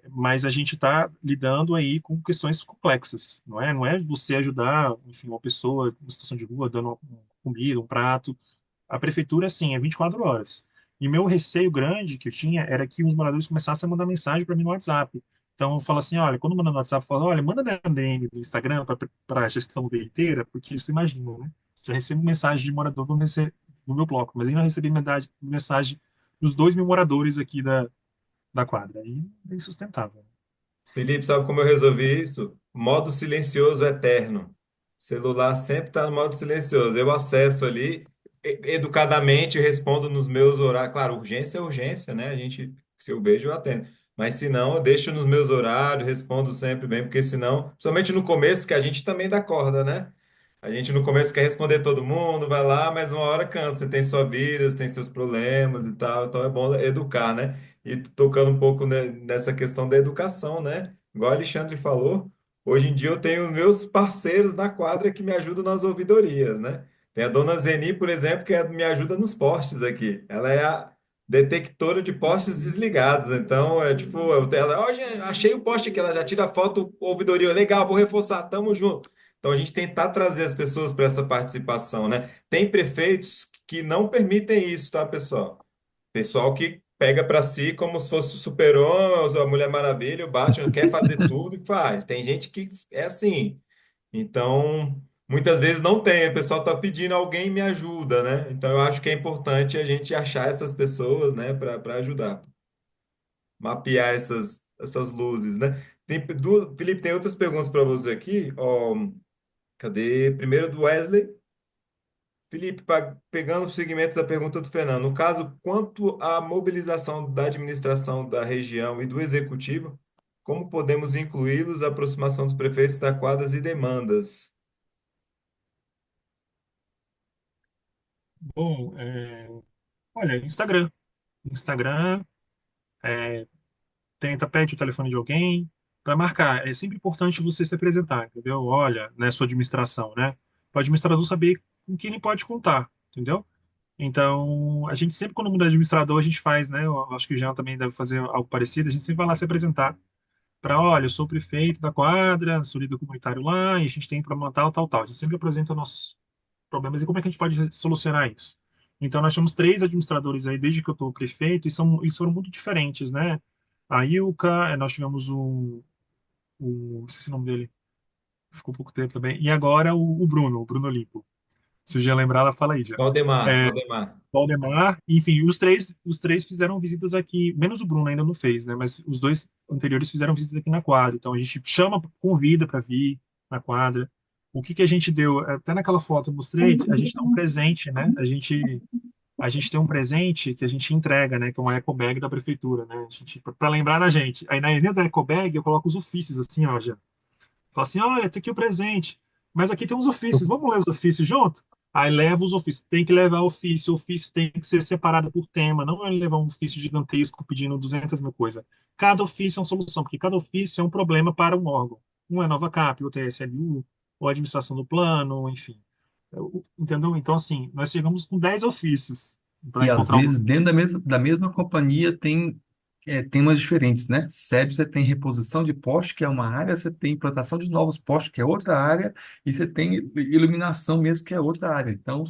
mas a gente está lidando aí com questões complexas, não é? Não é você ajudar, enfim, uma pessoa em situação de rua, dando uma comida, um prato, a prefeitura, sim, é 24 horas. E meu receio grande que eu tinha era que os moradores começassem a mandar mensagem para mim no WhatsApp. Então, eu falo assim, olha, quando manda no WhatsApp, fala, olha, manda na DM do Instagram para a gestão veiteira, porque você imagina, né? Já recebo mensagem de morador no meu bloco, mas ainda recebi mensagem dos 2.000 moradores aqui da quadra. Aí é insustentável. Felipe, sabe como eu resolvi isso? Modo silencioso eterno. Celular sempre está no modo silencioso. Eu acesso ali, educadamente respondo nos meus horários. Claro, urgência é urgência, né? A gente, se eu vejo, eu atendo. Mas se não, eu deixo nos meus horários, respondo sempre bem, porque senão, principalmente no começo, que a gente também dá corda, né? A gente no começo quer responder todo mundo, vai lá, mas uma hora cansa. Você tem sua vida, você tem seus problemas e tal. Então é bom educar, né? E tocando um pouco nessa questão da educação, né? Igual o Alexandre falou, hoje em dia eu tenho meus parceiros na quadra que me ajudam nas ouvidorias, né? Tem a dona Zeni, por exemplo, que me ajuda nos postes aqui. Ela é a detectora de postes desligados. Então, é tipo, ela, ó, gente, achei o poste aqui, ela já tira a foto, ouvidoria, legal, vou reforçar, tamo junto. Então, a gente tentar trazer as pessoas para essa participação, né? Tem prefeitos que não permitem isso, tá, pessoal? Pessoal que pega para si como se fosse o Super-Homem, a Mulher Maravilha, o Batman, quer fazer tudo e faz. Tem gente que é assim. Então, muitas vezes não tem. O pessoal está pedindo alguém me ajuda, né? Então, eu acho que é importante a gente achar essas pessoas, né, para ajudar, mapear essas luzes, né? Felipe, tem outras perguntas para você aqui. Ó, cadê? Primeiro do Wesley. Felipe, pegando o segmento da pergunta do Fernando, no caso, quanto à mobilização da administração da região e do executivo, como podemos incluí-los, a aproximação dos prefeitos da quadras e demandas? Bom, olha, Instagram. Instagram, tenta, pede o telefone de alguém para marcar. É sempre importante você se apresentar, entendeu? Olha, né, sua administração, né? Para o administrador saber com quem ele pode contar, entendeu? Então, a gente sempre, quando muda de administrador, a gente faz, né? Eu acho que o Jean também deve fazer algo parecido. A gente sempre vai lá se apresentar para, olha, eu sou o prefeito da quadra, sou líder comunitário lá, e a gente tem problema tal, tal, tal. A gente sempre apresenta nossos problemas e como é que a gente pode solucionar isso. Então, nós temos três administradores aí desde que eu estou prefeito e foram muito diferentes, né? A Ilka, nós tivemos não sei se o nome dele, ficou pouco tempo também, e agora o Bruno Olimpo. Se o Jean lembrar, ela fala aí já. Valdemar. Valdemar, enfim, os três fizeram visitas aqui, menos o Bruno ainda não fez, né? Mas os dois anteriores fizeram visitas aqui na quadra. Então a gente chama, convida para vir na quadra. O que que a gente deu? Até naquela foto eu mostrei, a gente dá um presente, né? A gente tem um presente que a gente entrega, né? Que é uma eco bag da prefeitura, né? Para lembrar da gente. Aí na dentro da eco bag eu coloco os ofícios assim, ó, já. Fala assim, olha, tem aqui o presente. Mas aqui tem uns ofícios, vamos ler os ofícios junto? Aí leva os ofícios. Tem que levar ofício. O ofício tem que ser separado por tema. Não é levar um ofício gigantesco pedindo 200 mil coisas. Cada ofício é uma solução, porque cada ofício é um problema para um órgão. Um é Nova Cap, outro é SLU, ou administração do plano, enfim. Entendeu? Então, assim, nós chegamos com 10 ofícios para E às encontrar um. vezes, dentro da mesma companhia, tem temas diferentes, né? SEB você tem reposição de poste, que é uma área, você tem implantação de novos postes, que é outra área, e você tem iluminação mesmo, que é outra área. Então,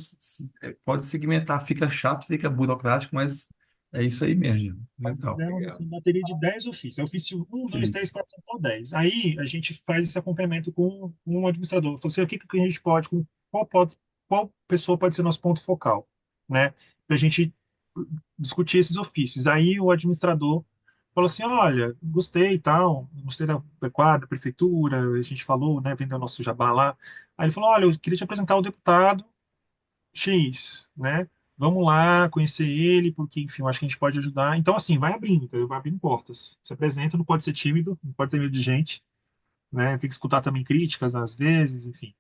pode segmentar, fica chato, fica burocrático, mas é isso aí mesmo. Nós Legal. fizemos Legal. assim, bateria de 10 ofícios. É ofício um, 2, 3, 4, 5 ou 10. Aí a gente faz esse acompanhamento com um administrador. Fala assim, o que, que a gente pode, qual pessoa pode ser nosso ponto focal, né? Para a gente discutir esses ofícios. Aí o administrador falou assim, olha, gostei e tal, gostei da quadra, da prefeitura, a gente falou, né, vendeu nosso jabá lá. Aí ele falou, olha, eu queria te apresentar o deputado X, né? Vamos lá conhecer ele, porque, enfim, eu acho que a gente pode ajudar. Então, assim, vai abrindo, entendeu? Vai abrindo portas. Se apresenta, não pode ser tímido, não pode ter medo de gente, né? Tem que escutar também críticas, às vezes, enfim.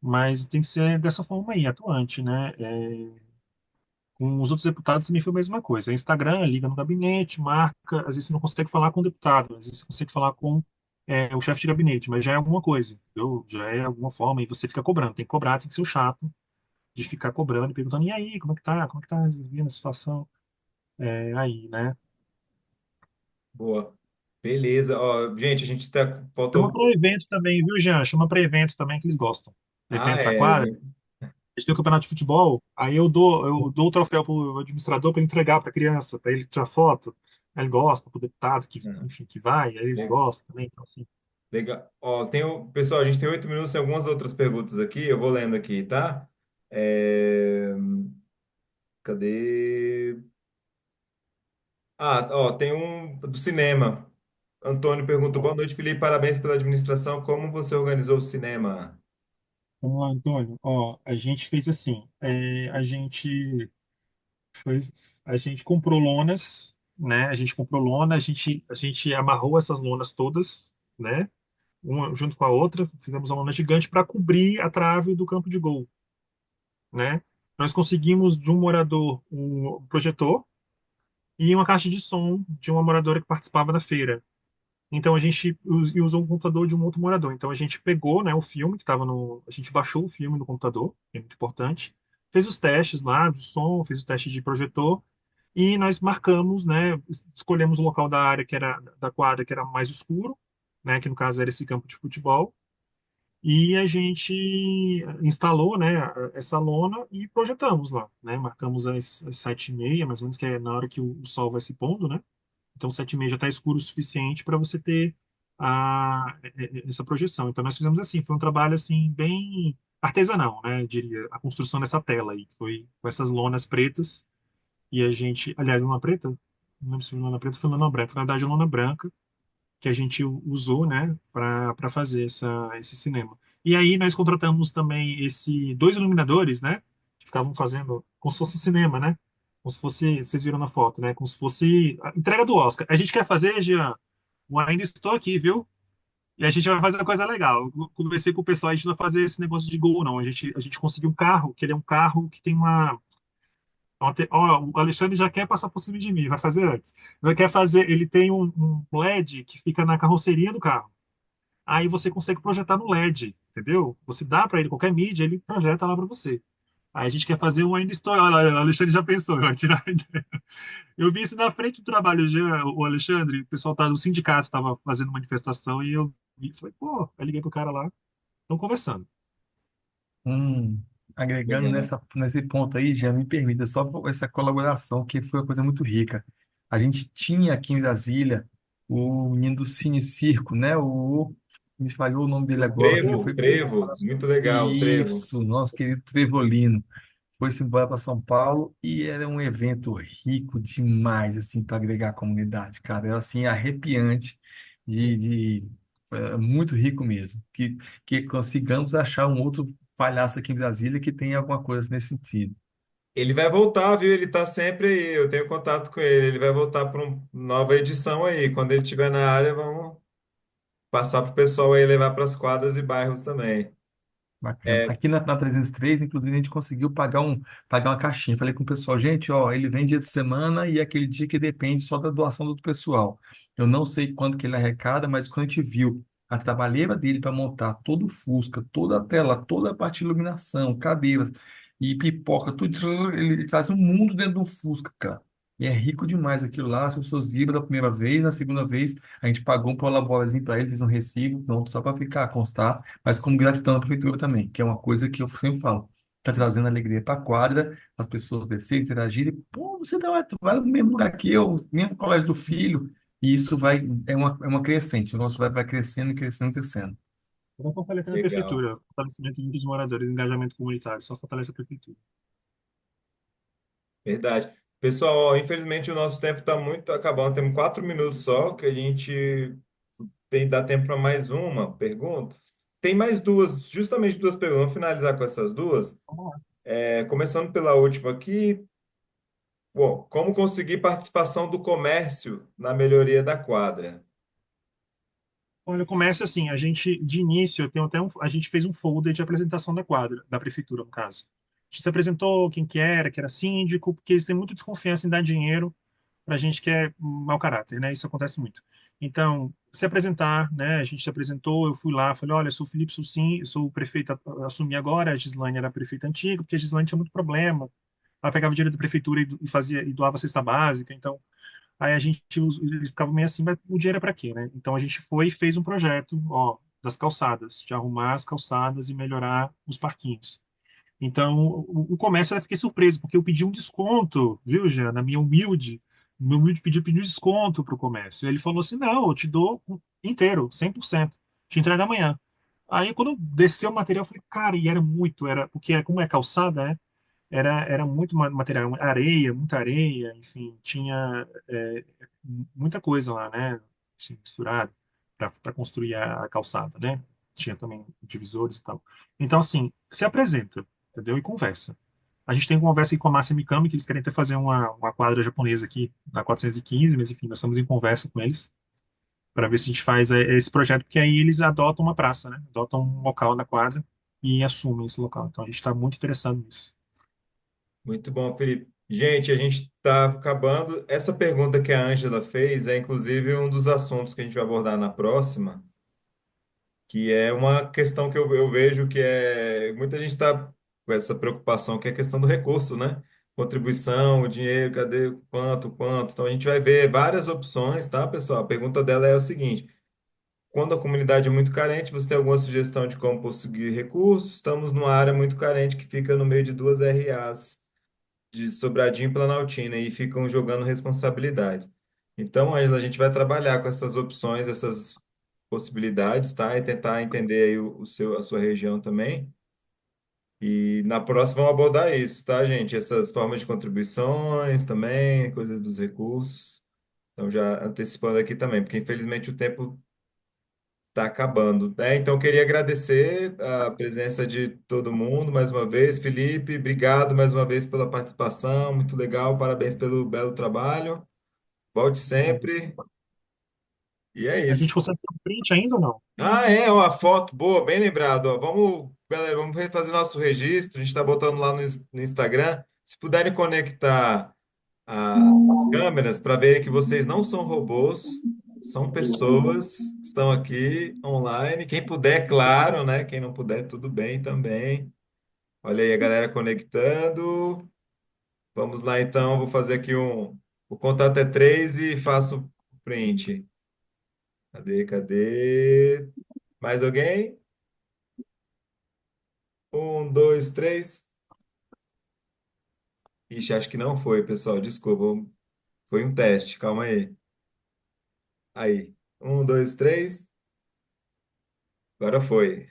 Mas tem que ser dessa forma aí, atuante, né? Com os outros deputados também foi a mesma coisa. Instagram, liga no gabinete, marca. Às vezes você não consegue falar com o deputado, às vezes você consegue falar com o chefe de gabinete, mas já é alguma coisa, entendeu? Já é alguma forma, e você fica cobrando. Tem que cobrar, tem que ser o chato de ficar cobrando e perguntando, e aí, como é que tá? Como é que tá resolvendo a situação aí, né? Boa. Beleza. Ó, gente, a gente tá. Chama Faltou. para evento também, viu, Jean? Chama para evento também que eles gostam. Ah, Evento na é. quadra. A gente tem o campeonato de futebol, aí eu dou o troféu pro administrador para ele entregar para a criança, para ele tirar foto. Aí ele gosta, pro deputado que, Uhum. enfim, que vai, aí eles gostam também, então assim. Legal. Ó, pessoal, a gente tem 8 minutos, tem algumas outras perguntas aqui, eu vou lendo aqui, tá? É, Cadê? Ah, ó, tem um do cinema. Antônio perguntou: Boa noite, Felipe. Parabéns pela administração. Como você organizou o cinema? Vamos lá, Antônio. Ó, a gente fez assim, foi, a gente comprou lonas, né? A gente comprou lona, a gente amarrou essas lonas todas, né? Uma junto com a outra, fizemos uma lona gigante para cobrir a trave do campo de gol, né? Nós conseguimos de um morador um projetor e uma caixa de som de uma moradora que participava da feira. Então a gente usou um computador de um outro morador. Então a gente pegou, né, o filme que estava no, a gente baixou o filme no computador, que é muito importante, fez os testes lá de som, fez o teste de projetor e nós marcamos, né, escolhemos o local da área que era da quadra que era mais escuro, né, que no caso era esse campo de futebol. E a gente instalou, né, essa lona e projetamos lá, né? Marcamos às 7h30, mais ou menos, que é na hora que o sol vai se pondo, né? Então, 7h30 já está escuro o suficiente para você ter essa projeção. Então, nós fizemos assim, foi um trabalho, assim, bem artesanal, né? Eu diria, a construção dessa tela aí, que foi com essas lonas pretas, e a gente, aliás, lona preta? Não lembro se foi lona preta ou foi lona branca. Na verdade, lona branca, que a gente usou, né, para fazer esse cinema. E aí nós contratamos também dois iluminadores, né, que ficavam fazendo como se fosse cinema, né, como se fosse, vocês viram na foto, né, como se fosse a entrega do Oscar. A gente quer fazer, Jean, eu ainda estou aqui, viu? E a gente vai fazer uma coisa legal. Eu conversei com o pessoal, a gente não vai fazer esse negócio de gol, não. A gente conseguiu um carro, que ele é um carro que tem Ó, o Alexandre já quer passar por cima de mim, vai fazer antes. Ele quer fazer, ele tem um LED que fica na carroceria do carro. Aí você consegue projetar no LED, entendeu? Você dá para ele qualquer mídia, ele projeta lá para você. Aí a gente quer fazer um Ainda Estou. Olha, o Alexandre já pensou, vai tirar a ideia. Eu vi isso na frente do trabalho, já, o Alexandre, o pessoal tá, do sindicato estava fazendo manifestação e eu vi, falei, pô, aí liguei pro cara lá, estão conversando. Hum, agregando Legal. nesse ponto aí, já me permita só essa colaboração, que foi uma coisa muito rica. A gente tinha aqui em Brasília o menino do Cine Circo, né? Me falhou o nome dele O agora, que Trevo, foi Trevo, muito legal, o Trevo. isso, nosso querido Trevolino. Foi-se embora para São Paulo e era um evento rico demais, assim, para agregar a comunidade, cara. Era, assim, arrepiante, muito rico mesmo. Que consigamos achar um outro palhaço aqui em Brasília que tenha alguma coisa nesse sentido. Ele vai voltar, viu? Ele tá sempre aí, eu tenho contato com ele. Ele vai voltar para uma nova edição aí. Quando ele estiver na área, vamos passar para o pessoal aí levar para as quadras e bairros também. Bacana. É, Aqui na 303, inclusive, a gente conseguiu pagar uma caixinha. Falei com o pessoal, gente, ó, ele vem dia de semana e é aquele dia que depende só da doação do pessoal. Eu não sei quanto que ele arrecada, mas quando a gente viu a trabalheira dele para montar todo o Fusca, toda a tela, toda a parte de iluminação, cadeiras e pipoca, tudo, ele traz um mundo dentro do Fusca, cara. E é rico demais aquilo lá, as pessoas vibram da primeira vez, na segunda vez a gente pagou um prolaborazinho para eles, um recibo, pronto, só para ficar, constar, mas como gratidão à prefeitura também, que é uma coisa que eu sempre falo, tá trazendo alegria para a quadra, as pessoas descerem, interagirem, pô, você tu vai no mesmo lugar que eu, mesmo colégio do filho, e isso vai, é uma crescente, o nosso vai crescendo e crescendo e crescendo. Não fortalecendo a Legal. prefeitura, fortalecimento dos moradores, engajamento comunitário, só fortalece a prefeitura. Verdade. Pessoal, ó, infelizmente o nosso tempo está muito acabando. Temos 4 minutos só, que a gente dá tempo para mais uma pergunta. Tem mais duas, justamente duas perguntas. Vamos finalizar com essas duas. Vamos lá. Começando pela última aqui. Bom, como conseguir participação do comércio na melhoria da quadra? Olha, começa assim, a gente, de início, eu tenho até a gente fez um folder de apresentação da quadra, da prefeitura, no caso. A gente se apresentou, quem que era síndico, porque eles têm muita desconfiança em dar dinheiro para gente que é mau caráter, né? Isso acontece muito. Então, se apresentar, né? A gente se apresentou, eu fui lá, falei, olha, eu sou o Felipe, sou sim, eu sou o prefeito, assumi agora, a Gislaine era a prefeita antiga, porque a Gislaine tinha muito problema. Ela pegava dinheiro da prefeitura e fazia e doava cesta básica, então aí a gente eles ficavam meio assim, mas o dinheiro é para quê, né? Então a gente foi e fez um projeto, ó, das calçadas, de arrumar as calçadas e melhorar os parquinhos. Então, o comércio, eu fiquei surpreso, porque eu pedi um desconto, viu, Jean, na minha humilde, no meu humilde pedido, eu pedi um desconto para o comércio. Ele falou assim, não, eu te dou inteiro, 100%, te entrego amanhã. Aí, quando desceu o material, eu falei, cara, e era muito, porque como é calçada, né, era muito material, muita areia, enfim, tinha muita coisa lá, né, assim, misturado, para construir a calçada, né, tinha também divisores e tal. Então, assim, se apresenta, entendeu? E conversa. A gente tem conversa aqui com a Márcia Mikami, que eles querem até fazer uma quadra japonesa aqui na 415, mas enfim, nós estamos em conversa com eles para ver se a gente faz esse projeto, porque aí eles adotam uma praça, né? Adotam um local na quadra e assumem esse local. Então a gente está muito interessado nisso. Muito bom, Felipe. Gente, a gente está acabando. Essa pergunta que a Ângela fez é, inclusive, um dos assuntos que a gente vai abordar na próxima, que é uma questão que eu vejo que muita gente está com essa preocupação, que é a questão do recurso, né? Contribuição, o dinheiro, cadê, quanto? Então, a gente vai ver várias opções, tá, pessoal? A pergunta dela é o seguinte: quando a comunidade é muito carente, você tem alguma sugestão de como conseguir recursos? Estamos numa área muito carente que fica no meio de duas RAs de Sobradinho e Planaltina e ficam jogando responsabilidades. Então, Ângela, a gente vai trabalhar com essas opções, essas possibilidades, tá? E tentar entender aí a sua região também. E na próxima vamos abordar isso, tá, gente? Essas formas de contribuições também, coisas dos recursos. Então, já antecipando aqui também, porque infelizmente o tempo está acabando, né? Então, eu queria agradecer a presença de todo mundo mais uma vez. Felipe, obrigado mais uma vez pela participação, muito legal, parabéns pelo belo trabalho. Volte sempre. E é A gente isso. consegue ter um print ainda ou não? Ah, é, ó, a foto, boa, bem lembrado. Ó. Vamos, galera, vamos fazer nosso registro. A gente está botando lá no Instagram. Se puderem conectar as câmeras para verem que vocês não são robôs, são pessoas que estão aqui online. Quem puder, claro, né? Quem não puder, tudo bem também. Olha aí a galera conectando. Vamos lá, então. Vou fazer aqui um. O contato é 3 e faço o print. Cadê? Mais alguém? 1, 2, 3. Ixi, acho que não foi, pessoal. Desculpa. Foi um teste. Calma aí. Aí. 1, 2, 3. Agora foi.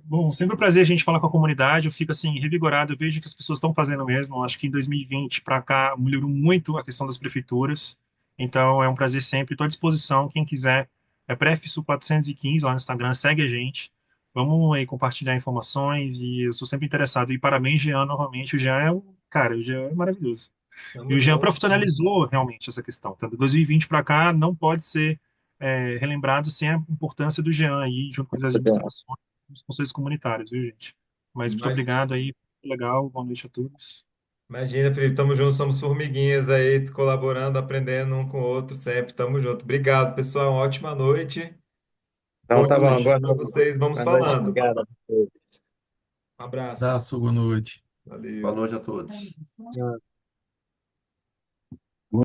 Bom, sempre um prazer a gente falar com a comunidade. Eu fico assim revigorado. Eu vejo que as pessoas estão fazendo mesmo. Eu acho que em 2020 para cá melhorou muito a questão das prefeituras. Então é um prazer sempre. Estou à disposição. Quem quiser, é Prefsu 415 lá no Instagram. Segue a gente. Vamos aí compartilhar informações e eu sou sempre interessado. E parabéns, Jean, novamente. O Jean cara, o Jean é maravilhoso. E Tamo o Jean junto. profissionalizou realmente essa questão. Então, de 2020 para cá não pode ser relembrado sem a importância do Jean aí, junto com as administrações, os conselhos comunitários, viu, gente? Mas muito Ima- obrigado aí, legal, boa noite a todos. Imagina, Felipe, tamo junto, somos formiguinhas aí, colaborando, aprendendo um com o outro sempre. Tamo junto. Obrigado, pessoal. Uma ótima noite. Então Bom tá bom, descanso boa para noite. vocês. Vamos Boa noite, falando. obrigado. Um abraço. Abraço, boa noite. Boa Valeu. noite a todos.